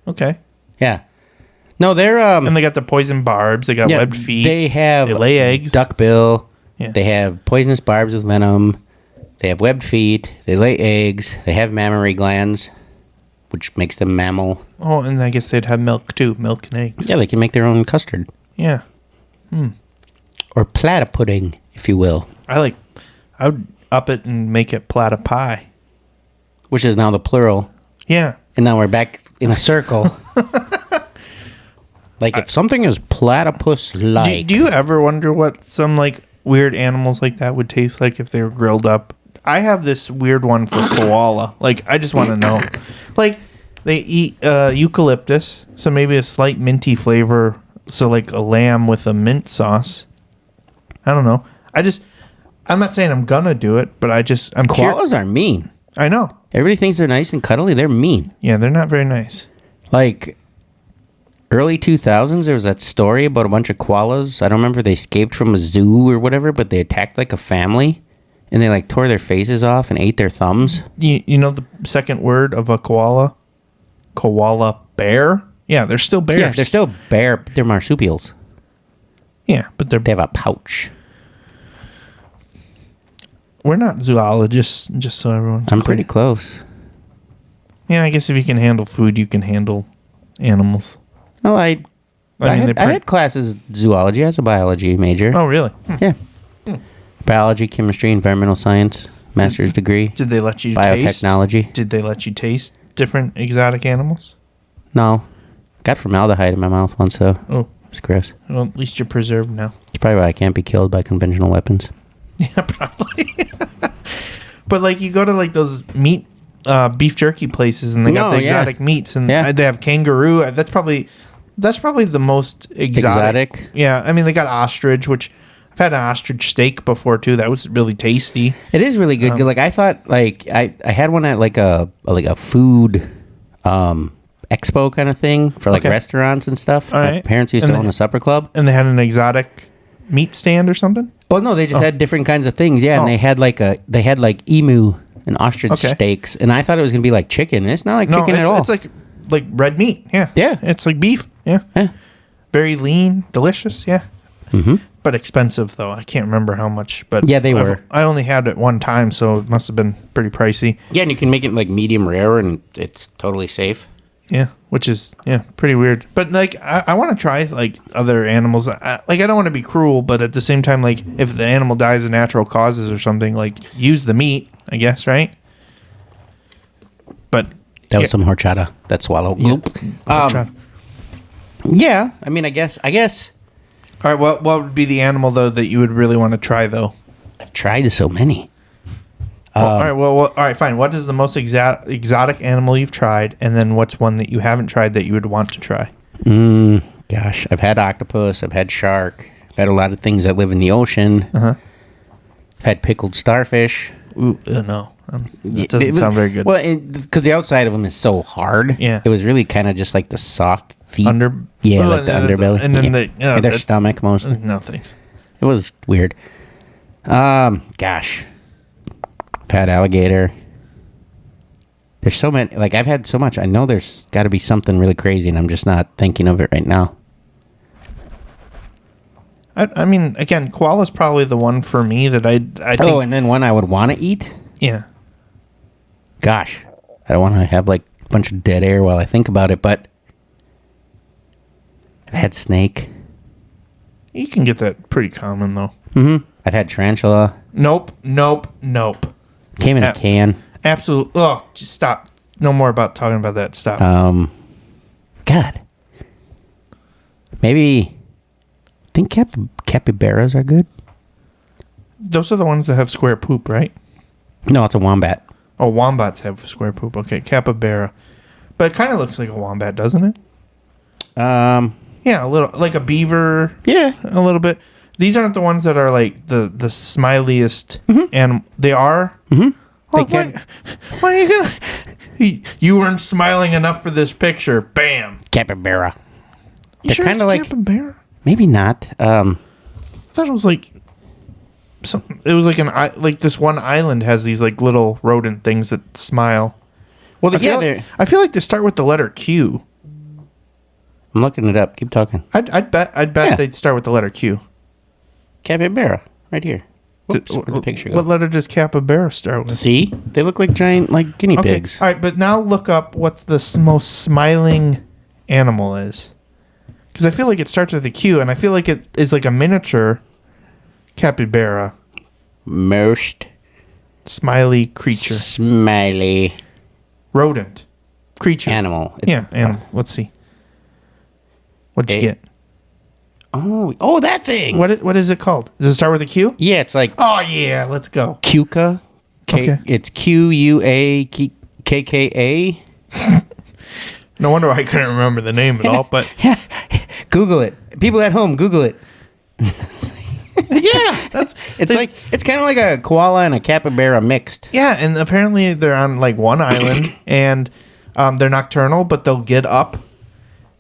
Speaker 4: Okay.
Speaker 1: Yeah. No, they're...
Speaker 4: And they got the poison barbs. They got
Speaker 1: yeah,
Speaker 4: webbed feet.
Speaker 1: They have...
Speaker 4: They lay eggs.
Speaker 1: Duckbill.
Speaker 4: Yeah.
Speaker 1: They have poisonous barbs with venom. They have webbed feet. They lay eggs. They have mammary glands, which makes them mammal.
Speaker 4: Oh, and I guess they'd have milk, too. Milk and eggs.
Speaker 1: Yeah, they can make their own custard.
Speaker 4: Yeah.
Speaker 1: Or platypudding, if you will.
Speaker 4: I would up it and make it platypi.
Speaker 1: Which is now the plural.
Speaker 4: Yeah.
Speaker 1: And now we're back in a circle. Like, if something is platypus-like...
Speaker 4: Do you ever wonder what some, like, weird animals like that would taste like if they were grilled up? I have this weird one for koala. Like, I just want to know. Like, they eat eucalyptus, so maybe a slight minty flavor. So, like, a lamb with a mint sauce. I don't know. I'm not saying I'm gonna do it, but I'm
Speaker 1: Koalas are mean.
Speaker 4: I know.
Speaker 1: Everybody thinks they're nice and cuddly. They're mean.
Speaker 4: Yeah, they're not very nice.
Speaker 1: Like, early 2000s, there was that story about a bunch of koalas. I don't remember if they escaped from a zoo or whatever, but they attacked, like, a family. And they, like, tore their faces off and ate their thumbs.
Speaker 4: You know the second word of a koala? Koala bear? Yeah, they're still bears.
Speaker 1: Yeah, they're still they're marsupials.
Speaker 4: Yeah, but
Speaker 1: They have a pouch.
Speaker 4: we're not zoologists, just so everyone's
Speaker 1: I'm
Speaker 4: clear.
Speaker 1: pretty close.
Speaker 4: Yeah, I guess if you can handle food, you can handle animals.
Speaker 1: Well, I had classes zoology as a biology major.
Speaker 4: Oh, really?
Speaker 1: Yeah. Biology, chemistry, environmental science, master's degree.
Speaker 4: Did they let you taste?
Speaker 1: Biotechnology.
Speaker 4: Did they let you taste different exotic animals?
Speaker 1: No. Got formaldehyde in my mouth once, though.
Speaker 4: Oh,
Speaker 1: It's gross.
Speaker 4: well, at least you're preserved now.
Speaker 1: It's probably why I can't be killed by conventional weapons.
Speaker 4: Yeah, probably. But, like, you go to, like, those meat, beef jerky places, and they got
Speaker 1: No,
Speaker 4: the
Speaker 1: yeah.
Speaker 4: exotic meats, and
Speaker 1: Yeah.
Speaker 4: they have kangaroo. That's probably the most exotic. Yeah, I mean, they got ostrich, which I've had an ostrich steak before, too. That was really tasty.
Speaker 1: It is really good. Like, I thought, like, I had one at, like a food expo kind of thing for, like,
Speaker 4: Okay.
Speaker 1: restaurants and stuff.
Speaker 4: All
Speaker 1: My
Speaker 4: right.
Speaker 1: parents used
Speaker 4: And
Speaker 1: to own
Speaker 4: they-
Speaker 1: a supper club.
Speaker 4: And they had an exotic meat stand or something?
Speaker 1: Oh, no, they just had different kinds of things. Yeah, and
Speaker 4: Oh.
Speaker 1: they had like emu and ostrich
Speaker 4: Okay.
Speaker 1: steaks. And I thought it was going to be like chicken. It's not like chicken at all.
Speaker 4: It's like red meat. Yeah.
Speaker 1: Yeah.
Speaker 4: It's like beef. Yeah.
Speaker 1: Yeah.
Speaker 4: Very lean, delicious. Yeah.
Speaker 1: Mm-hmm.
Speaker 4: But expensive, though. I can't remember how much. But
Speaker 1: Yeah, they were.
Speaker 4: I only had it one time, so it must have been pretty pricey.
Speaker 1: Yeah, and you can make it like medium rare and it's totally safe.
Speaker 4: Yeah, which is pretty weird. But like, I want to try like other animals. I don't want to be cruel, but at the same time, like if the animal dies of natural causes or something, like use the meat, I guess, right? But
Speaker 1: That was some horchata. That swallow.
Speaker 4: Yeah.
Speaker 1: Bloop. Yeah, I mean, I guess
Speaker 4: All right, what would be the animal though that you would really want to try though?
Speaker 1: I've tried so many.
Speaker 4: All right, all right, fine. What is the most exotic animal you've tried, and then what's one that you haven't tried that you would want to try?
Speaker 1: Gosh, I've had octopus. I've had shark. I've had a lot of things that live in the ocean.
Speaker 4: Uh-huh.
Speaker 1: I've had pickled starfish.
Speaker 4: Ooh, no, that doesn't sound very good.
Speaker 1: Well, because the outside of them is so hard.
Speaker 4: Yeah.
Speaker 1: It was really kind of just like the soft feet.
Speaker 4: Yeah,
Speaker 1: like the underbelly.
Speaker 4: And then
Speaker 1: their stomach mostly.
Speaker 4: No thanks.
Speaker 1: It was weird. Gosh. I've had alligator. There's so many. Like, I've had so much. I know there's got to be something really crazy, and I'm just not thinking of it right now.
Speaker 4: I mean, again, koala's probably the one for me that I think.
Speaker 1: Oh, and then one I would want to eat?
Speaker 4: Yeah.
Speaker 1: Gosh. I don't want to have, like, a bunch of dead air while I think about it, but I've had snake.
Speaker 4: You can get that pretty common, though.
Speaker 1: Mm-hmm. I've had tarantula.
Speaker 4: Nope.
Speaker 1: Came in a can.
Speaker 4: Absolutely. Oh, just stop. No more about talking about that. Stop.
Speaker 1: God. Maybe. I think capybaras are good.
Speaker 4: Those are the ones that have square poop, right?
Speaker 1: No, it's a wombat.
Speaker 4: Oh, wombats have square poop. Okay, capybara. But it kind of looks like a wombat, doesn't it? Yeah, a little. Like a beaver.
Speaker 1: Yeah.
Speaker 4: A little bit. These aren't the ones that are like the smiliest animal. They are?
Speaker 1: Mm-hmm.
Speaker 4: Oh, why are you going? You weren't smiling enough for this picture. Bam.
Speaker 1: Capybara.
Speaker 4: You sure it's like capybara?
Speaker 1: Maybe not.
Speaker 4: I thought it was like something. It was like this one island has these like little rodent things that smile.
Speaker 1: Well,
Speaker 4: I feel like they start with the letter Q.
Speaker 1: I'm looking it up. Keep talking.
Speaker 4: I'd bet they'd start with the letter Q.
Speaker 1: Capybara, right here. Whoops, where'd the picture go?
Speaker 4: What letter does capybara start with?
Speaker 1: See? They look like giant, like guinea pigs.
Speaker 4: All right, but now look up what the most smiling animal is. Because I feel like it starts with a Q, and I feel like it is like a miniature capybara.
Speaker 1: Most
Speaker 4: smiley creature.
Speaker 1: Smiley.
Speaker 4: Rodent. Creature.
Speaker 1: Animal.
Speaker 4: Yeah, animal. Let's see. What'd you get?
Speaker 1: Oh, that thing.
Speaker 4: What is it called? Does it start with a Q?
Speaker 1: Yeah, it's like...
Speaker 4: Oh, yeah, let's go.
Speaker 1: Quokka.
Speaker 4: Okay.
Speaker 1: It's Quakka.
Speaker 4: No wonder I couldn't remember the name at all, but...
Speaker 1: Google it. People at home, Google it.
Speaker 4: Yeah.
Speaker 1: It's kind of like a koala and a capybara mixed.
Speaker 4: Yeah, and apparently they're on like one island, and they're nocturnal, but they'll get up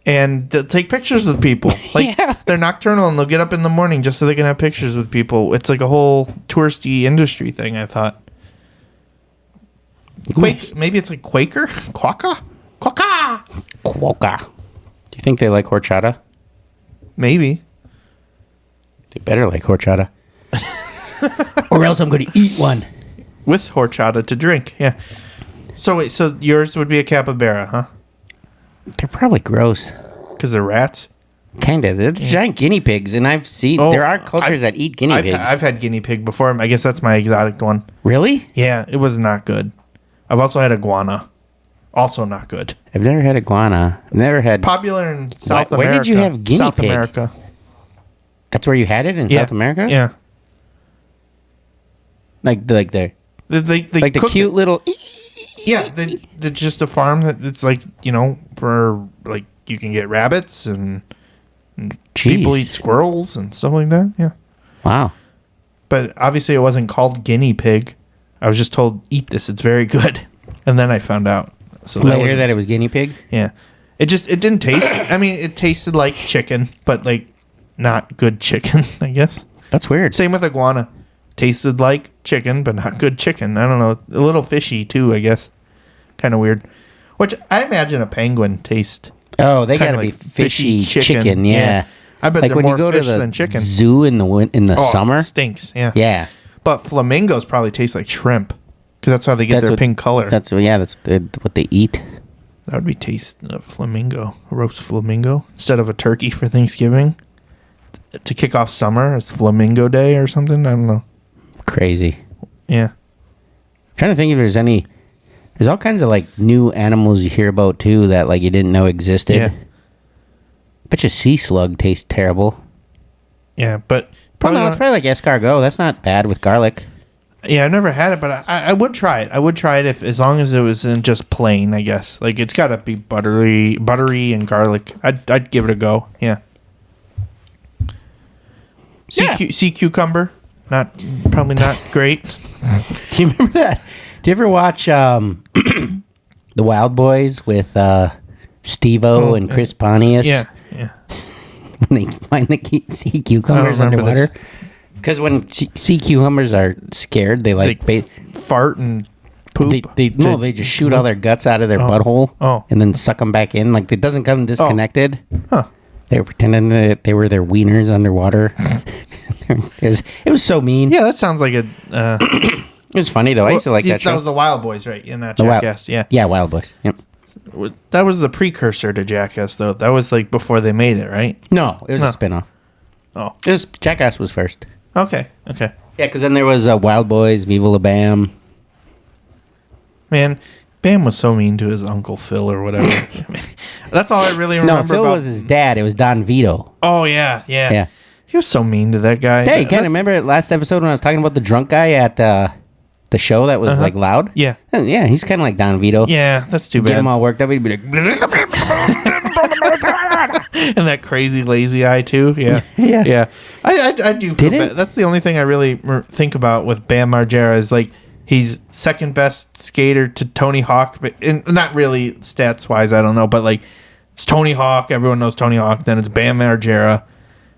Speaker 4: and they'll take pictures with people. Like they're nocturnal and they'll get up in the morning just so they can have pictures with people. It's like a whole touristy industry thing, I thought. Maybe it's like Quaker? Quokka?
Speaker 1: Do you think they like horchata?
Speaker 4: Maybe.
Speaker 1: They better like horchata. Or else I'm going to eat one.
Speaker 4: With horchata to drink, yeah. So wait, so yours would be a capybara, huh?
Speaker 1: They're probably gross.
Speaker 4: Because they're rats?
Speaker 1: Kind of. They're giant guinea pigs, and I've seen... there are cultures that eat guinea pigs.
Speaker 4: I've had guinea pig before. I guess that's my exotic one.
Speaker 1: Really?
Speaker 4: Yeah, it was not good. I've also had iguana. Also not good.
Speaker 1: I've never had iguana. I've never had...
Speaker 4: Popular in South America.
Speaker 1: Where did you have guinea
Speaker 4: South
Speaker 1: pig?
Speaker 4: America.
Speaker 1: That's where you had it in South America?
Speaker 4: Yeah.
Speaker 1: Like the like the cute little...
Speaker 4: Yeah, they're just a farm that it's like, for like you can get rabbits and people eat squirrels and stuff like that. Yeah.
Speaker 1: Wow.
Speaker 4: But obviously it wasn't called guinea pig. I was just told, eat this. It's very good. And then I found out. So
Speaker 1: later that it was guinea pig?
Speaker 4: Yeah. It didn't taste... I mean, it tasted like chicken, but like not good chicken, I guess.
Speaker 1: That's weird.
Speaker 4: Same with iguana. Tasted like chicken, but not good chicken. I don't know. A little fishy, too, I guess. Kind of weird. Which I imagine a penguin tastes.
Speaker 1: Oh, they got to be fishy chicken. Yeah.
Speaker 4: I bet
Speaker 1: like
Speaker 4: they're
Speaker 1: when
Speaker 4: more
Speaker 1: you go
Speaker 4: fish
Speaker 1: to the
Speaker 4: than chicken.
Speaker 1: zoo in the summer.
Speaker 4: It stinks, yeah.
Speaker 1: Yeah.
Speaker 4: But flamingos probably taste like shrimp. Because that's how they get their pink color.
Speaker 1: That's what they eat.
Speaker 4: That would be taste of flamingo. A roast flamingo. Instead of a turkey for Thanksgiving. To kick off summer, it's Flamingo Day or something. I don't know.
Speaker 1: Crazy.
Speaker 4: Yeah.
Speaker 1: I'm trying to think if there's any... There's all kinds of like new animals you hear about too that like you didn't know existed.
Speaker 4: Yeah.
Speaker 1: Bet you sea slug tastes terrible.
Speaker 4: Yeah, but...
Speaker 1: Well, no, it's probably like escargot. That's not bad with garlic.
Speaker 4: Yeah, I've never had it, but I would try it. I would try it as long as it was in just plain, I guess. Like, it's got to be buttery and garlic. I'd give it a go. Yeah. Sea cucumber, probably not great.
Speaker 1: Do you remember that? Do you ever watch The Wild Boys with Steve-O and Chris Pontius.
Speaker 4: Yeah.
Speaker 1: When they find the sea cucumbers underwater. Because when sea cucumbers are scared, they
Speaker 4: fart and poop.
Speaker 1: They just shoot all their guts out of their butthole and then suck them back in. Like, it doesn't come disconnected.
Speaker 4: Huh.
Speaker 1: They were pretending that they were their wieners underwater. It was so mean.
Speaker 4: Yeah, that sounds like a...
Speaker 1: It was funny, though. I used to like that show.
Speaker 4: That was the Wild Boys, right? In that Jackass, yeah.
Speaker 1: Yeah, Wild Boys. Yep.
Speaker 4: That was the precursor to Jackass, though. That was like before they made it, right?
Speaker 1: No, it was a spinoff.
Speaker 4: Oh.
Speaker 1: Jackass was first.
Speaker 4: Okay.
Speaker 1: Yeah, because then there was Wild Boys, Viva La Bam.
Speaker 4: Man, Bam was so mean to his Uncle Phil or whatever. That's all I really remember.
Speaker 1: No, Phil was his dad. It was Don Vito.
Speaker 4: Oh, yeah. He was so mean to that guy.
Speaker 1: Hey, you can't remember last episode when I was talking about the drunk guy at the show that was like loud?
Speaker 4: Yeah.
Speaker 1: Yeah, he's kind of like Don Vito.
Speaker 4: Yeah, that's too bad.
Speaker 1: Get him all worked up. He'd be like...
Speaker 4: And that crazy lazy eye, too. Yeah.
Speaker 1: Yeah.
Speaker 4: I do feel bad. That's the only thing I really think about with Bam Margera is like he's second best skater to Tony Hawk. But not really stats-wise, I don't know. But like it's Tony Hawk. Everyone knows Tony Hawk. Then it's Bam Margera.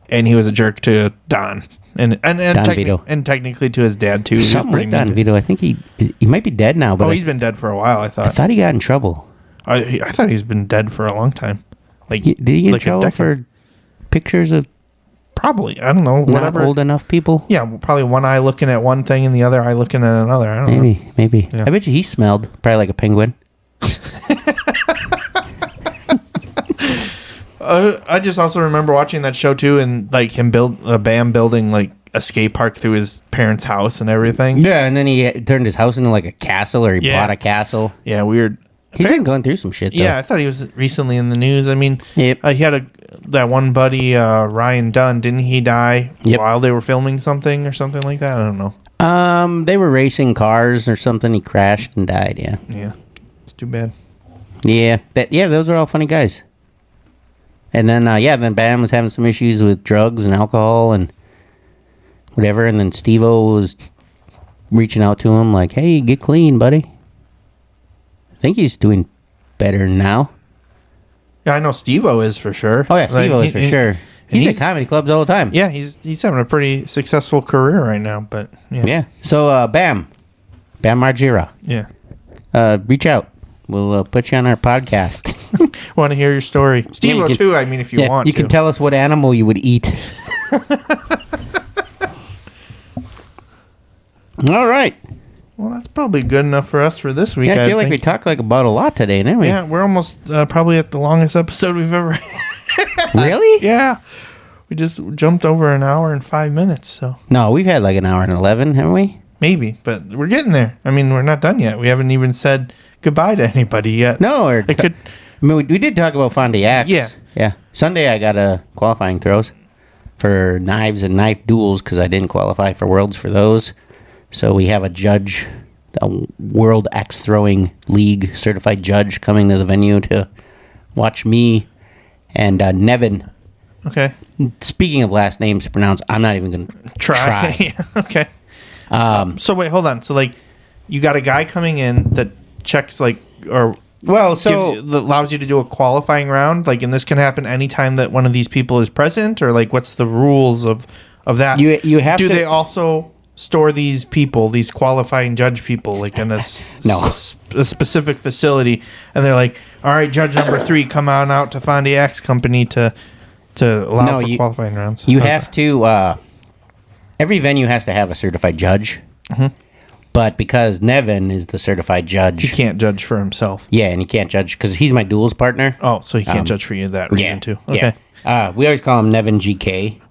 Speaker 4: And he was a jerk to Don. And
Speaker 1: Vito.
Speaker 4: And technically to his dad, too.
Speaker 1: Something like Don Vito. I think he might be dead now. But
Speaker 4: he's been dead for a while, I thought.
Speaker 1: I thought he got in trouble.
Speaker 4: I thought he's been dead for a long time. Like,
Speaker 1: did he get in trouble for pictures of
Speaker 4: probably? I don't know. Whatever.
Speaker 1: Not old enough people?
Speaker 4: Yeah, probably one eye looking at one thing and the other eye looking at another. I don't know.
Speaker 1: Maybe.
Speaker 4: Yeah.
Speaker 1: I bet you he smelled probably like a penguin.
Speaker 4: I just also remember watching that show too, and like him Bam building like a skate park through his parents' house and everything.
Speaker 1: Yeah, and then he turned his house into like a castle, or he bought a castle.
Speaker 4: Yeah, weird.
Speaker 1: He's been going through some shit, though.
Speaker 4: Yeah, I thought he was recently in the news. I mean,
Speaker 1: he
Speaker 4: had that one buddy, Ryan Dunn. Didn't he die while they were filming something or something like that? I don't know.
Speaker 1: They were racing cars or something. He crashed and died, yeah.
Speaker 4: Yeah, it's too bad.
Speaker 1: Yeah, those are all funny guys. And then, then Bam was having some issues with drugs and alcohol and whatever. And then Steve-O was reaching out to him like, hey, get clean, buddy. I think he's doing better now.
Speaker 4: Yeah, I know Steve-O is for sure.
Speaker 1: Oh, yeah, Steve-O is for sure. He's at comedy clubs all the time.
Speaker 4: Yeah, he's having a pretty successful career right now. But
Speaker 1: yeah. So, Bam Margera.
Speaker 4: Yeah.
Speaker 1: Reach out. We'll put you on our podcast.
Speaker 4: Want to hear your story. Steve-O, too, I mean, if you want to.
Speaker 1: You can tell us what animal you would eat. All right.
Speaker 4: Well, that's probably good enough for us for this week.
Speaker 1: Yeah, I feel like we talked about a lot today, didn't we?
Speaker 4: Yeah, we're almost probably at the longest episode we've ever
Speaker 1: Really?
Speaker 4: Yeah. We just jumped over an hour and 5 minutes, so.
Speaker 1: No, we've had like an hour and 11, haven't we?
Speaker 4: Maybe, but we're getting there. I mean, we're not done yet. We haven't even said goodbye to anybody yet.
Speaker 1: No, we did talk about Fondy Axe. Yeah. Sunday I got qualifying throws for knives and knife duels because I didn't qualify for Worlds for those. So we have a judge, a World Axe Throwing League certified judge coming to the venue to watch me and Nevin.
Speaker 4: Okay.
Speaker 1: Speaking of last names to pronounce, I'm not even going to try.
Speaker 4: Yeah, okay. So wait, hold on. So like, you got a guy coming in that checks like, or allows you to do a qualifying round. Like, and this can happen anytime that one of these people is present, or like, what's the rules of that?
Speaker 1: You have.
Speaker 4: Do they also store these people, these qualifying judge people, like in a specific facility, and they're like, all right, judge number 3, come on out to Fondy Axe Company to allow for qualifying rounds?
Speaker 1: You have to. Every venue has to have a certified judge. Mm-hmm. But because Nevin is the certified judge...
Speaker 4: He can't judge for himself.
Speaker 1: Yeah, and he can't judge because he's my duels partner.
Speaker 4: Oh, so he can't judge for you that reason too. Okay.
Speaker 1: Yeah. We always call him Nevin GK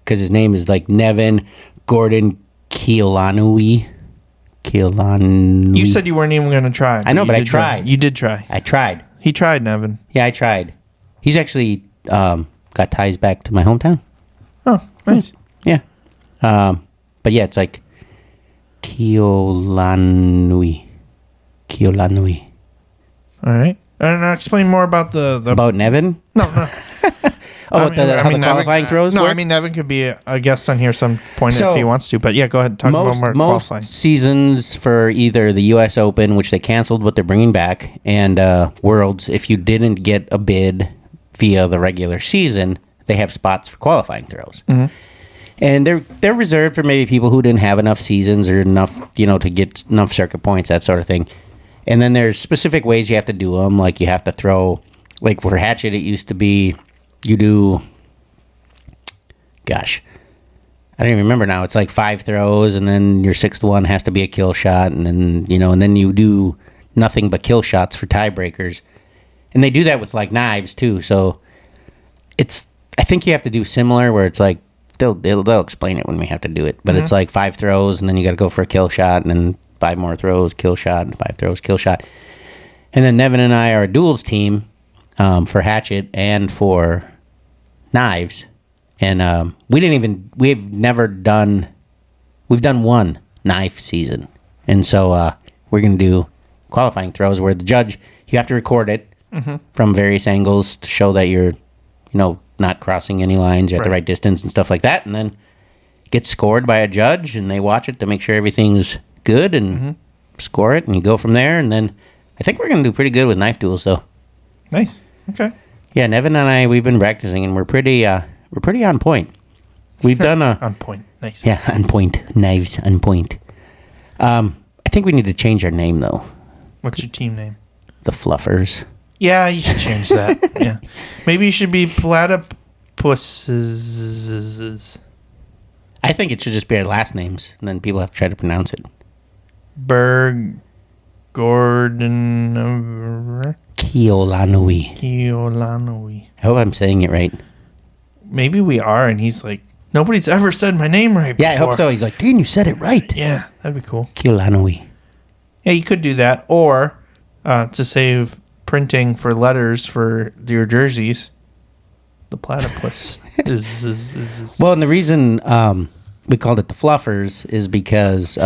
Speaker 1: because his name is like Nevin Gordon Keelanui.
Speaker 4: You said you weren't even going to try.
Speaker 1: I know, but I tried.
Speaker 4: You did try.
Speaker 1: I tried.
Speaker 4: He tried, Nevin.
Speaker 1: Yeah, I tried. He's actually got ties back to my hometown.
Speaker 4: Oh, nice.
Speaker 1: Yeah. But yeah, it's like Keolanui.
Speaker 4: All right. And explain more about the...
Speaker 1: About Nevin?
Speaker 4: No.
Speaker 1: Oh, how the qualifying throws
Speaker 4: No,
Speaker 1: work?
Speaker 4: I mean, Nevin could be a guest on here some point
Speaker 1: So,
Speaker 4: if he wants to. But yeah, go ahead. Talk about more
Speaker 1: most
Speaker 4: qualifying.
Speaker 1: seasons for either the U.S. Open, which they canceled but they're bringing back, and Worlds, if you didn't get a bid via the regular season, they have spots for qualifying throws.
Speaker 4: Mm-hmm.
Speaker 1: And they're reserved for maybe people who didn't have enough seasons or enough, to get enough circuit points, that sort of thing. And then there's specific ways you have to do them. Like you have to throw, like for Hatchet, it used to be you do, gosh, I don't even remember now. It's like 5 throws, and then your 6th one has to be a kill shot, and then and then you do nothing but kill shots for tiebreakers. And they do that with like knives too. So I think you have to do similar, where it's like they'll explain it when we have to do it. But it's like 5 throws, and then you got to go for a kill shot, and then 5 more throws, kill shot, and 5 throws, kill shot. And then Nevin and I are a duels team for Hatchet and for knives. And we've done one knife season. And so we're going to do qualifying throws where the judge, you have to record it from various angles to show that you're, not crossing any lines, you're at the right distance and stuff like that. And then it gets scored by a judge, and they watch it to make sure everything's good and score it, and you go from there. And then I think we're going to do pretty good with knife duels, though.
Speaker 4: Nice. Okay.
Speaker 1: Yeah, Nevin and I, we've been practicing, and we're pretty on point. We've done a
Speaker 4: On point. Nice.
Speaker 1: yeah, on point knives on point. I think we need to change our name though.
Speaker 4: What's your team name?
Speaker 1: The Fluffers.
Speaker 4: Yeah, you should change that. Yeah. Maybe you should be Platypuses.
Speaker 1: I think it should just be our last names, and then people have to try to pronounce it.
Speaker 4: Berg, Gordon,
Speaker 1: Keolanui.
Speaker 4: Keolanui.
Speaker 1: I hope I'm saying it right.
Speaker 4: Maybe we are, and he's like, nobody's ever said my name right before.
Speaker 1: Yeah, I hope so. He's like, Dean, you said it right.
Speaker 4: Yeah, that'd be cool.
Speaker 1: Keolanui.
Speaker 4: Yeah, you could do that. Or to save printing for letters for your jerseys, the platypus is.
Speaker 1: Well, and the reason we called it the Fluffers is because...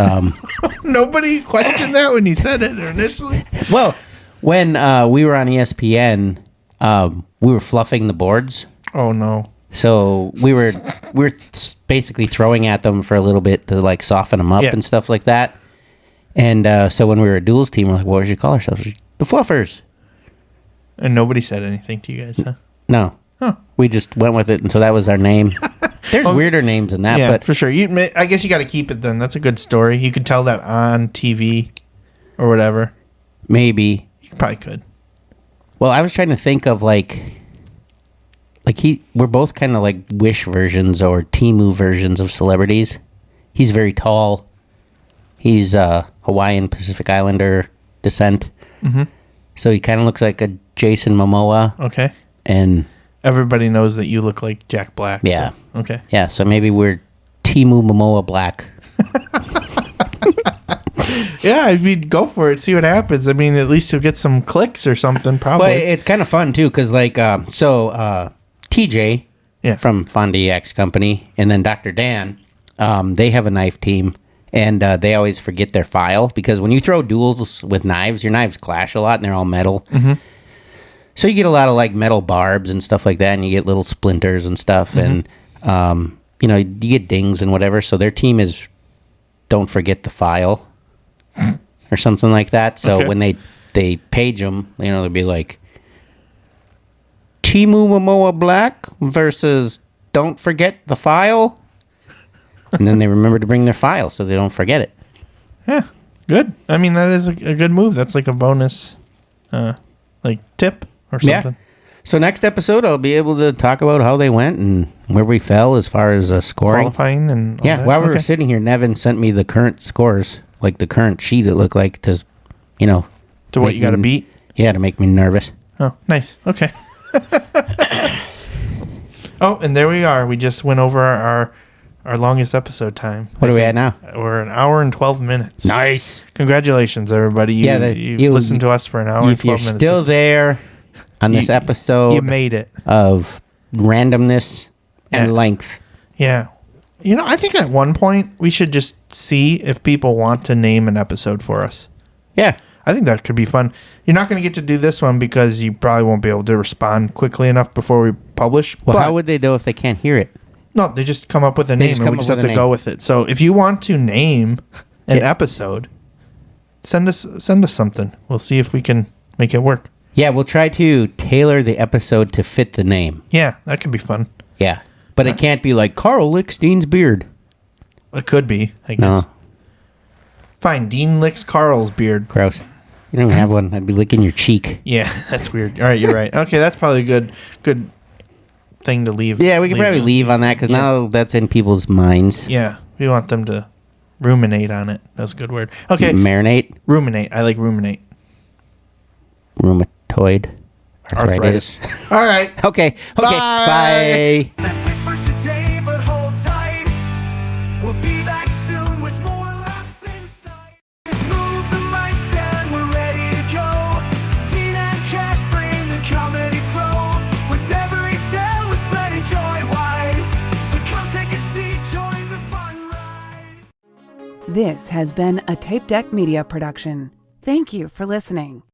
Speaker 4: Nobody questioned that when you said it initially?
Speaker 1: well, when we were on ESPN, we were fluffing the boards.
Speaker 4: Oh, no.
Speaker 1: So we were basically throwing at them for a little bit to like soften them up and stuff like that. And so when we were a duels team, we're like, what should you call ourselves? The Fluffers.
Speaker 4: And nobody said anything to you guys, huh?
Speaker 1: No.
Speaker 4: Huh.
Speaker 1: We just went with it, and so that was our name. There's weirder names than that,
Speaker 4: Yeah,
Speaker 1: but
Speaker 4: for sure. I guess you got to keep it then. That's a good story. You could tell that on TV or whatever.
Speaker 1: maybe.
Speaker 4: You probably could.
Speaker 1: Well, I was trying to think of we're both kind of like Wish versions or Temu versions of celebrities. He's very tall. He's Hawaiian Pacific Islander descent.
Speaker 4: Mm-hmm.
Speaker 1: So he kind of looks like a Jason Momoa.
Speaker 4: Okay.
Speaker 1: And
Speaker 4: everybody knows that you look like Jack Black.
Speaker 1: Yeah.
Speaker 4: So, okay.
Speaker 1: Yeah, so maybe we're Temu Momoa Black.
Speaker 4: Yeah, I mean, go for it. See what happens. I mean, at least you'll get some clicks or something, probably.
Speaker 1: Well, it's kind of fun, too, because, TJ from Fondy X Company and then Dr. Dan, they have a knife team, and they always forget their file, because when you throw duels with knives, your knives clash a lot, and they're all metal.
Speaker 4: Mm-hmm.
Speaker 1: So you get a lot of, metal barbs and stuff like that, and you get little splinters and stuff, and, you get dings and whatever, so their team is don't forget the file. Or something like that. So when they page them, they'll be like, Temu Momoa Black versus don't forget the file. And then they remember to bring their file so they don't forget it.
Speaker 4: Yeah, good. I mean, that is a good move. That's like a bonus tip or something.
Speaker 1: Yeah. So next episode, I'll be able to talk about how they went and where we fell as far as scoring.
Speaker 4: Qualifying and all that.
Speaker 1: While we were sitting here, Nevin sent me the current scores, like the current sheet it looked like to
Speaker 4: what you got to beat?
Speaker 1: Yeah, to make me nervous.
Speaker 4: Oh, nice. Okay. Oh, and there we are. We just went over our longest episode time.
Speaker 1: What are we at now?
Speaker 4: We're an hour and 12 minutes.
Speaker 1: Nice.
Speaker 4: Congratulations, everybody. You listened to us for an hour and 12 minutes.
Speaker 1: If you're still there on this episode,
Speaker 4: you made it.
Speaker 1: Of randomness and length.
Speaker 4: Yeah. I think at one point we should just see if people want to name an episode for us.
Speaker 1: Yeah.
Speaker 4: I think that could be fun. You're not going to get to do this one because you probably won't be able to respond quickly enough before we publish.
Speaker 1: Well,
Speaker 4: but
Speaker 1: how would they know if they can't hear it?
Speaker 4: no, they just come up with a name
Speaker 1: just
Speaker 4: and
Speaker 1: come
Speaker 4: we
Speaker 1: up
Speaker 4: just
Speaker 1: with
Speaker 4: have
Speaker 1: a
Speaker 4: to
Speaker 1: name.
Speaker 4: go with it. So if you want to name an
Speaker 1: Yeah.
Speaker 4: episode, send us something. We'll see if we can make it work.
Speaker 1: Yeah, we'll try to tailor the episode to fit the name.
Speaker 4: Yeah, that could be fun.
Speaker 1: Yeah. But it can't be like Carl licks Dean's beard.
Speaker 4: It could be, I guess.
Speaker 1: No.
Speaker 4: Fine, Dean licks Carl's beard.
Speaker 1: Gross. You don't even have one. I'd be licking your cheek.
Speaker 4: Yeah, that's weird. All right, you're right. Okay, that's probably a good thing to leave.
Speaker 1: Yeah, we can probably leave on that because now that's in people's minds.
Speaker 4: Yeah, we want them to ruminate on it. That's a good word. Okay,
Speaker 1: Marinate.
Speaker 4: ruminate. I like ruminate.
Speaker 1: Rheumatoid. Arthritis.
Speaker 4: All right.
Speaker 1: Okay. Bye.
Speaker 3: That's it for today, but hold tight. We'll be back soon with more laughs inside. Move the mic stand, we're ready to go. Dean and Cash bring the comedy flow. With every tale, we're spreading joy wide. So come take a seat, join the fun ride.
Speaker 2: This has been a Tape Deck Media production. Thank you for listening.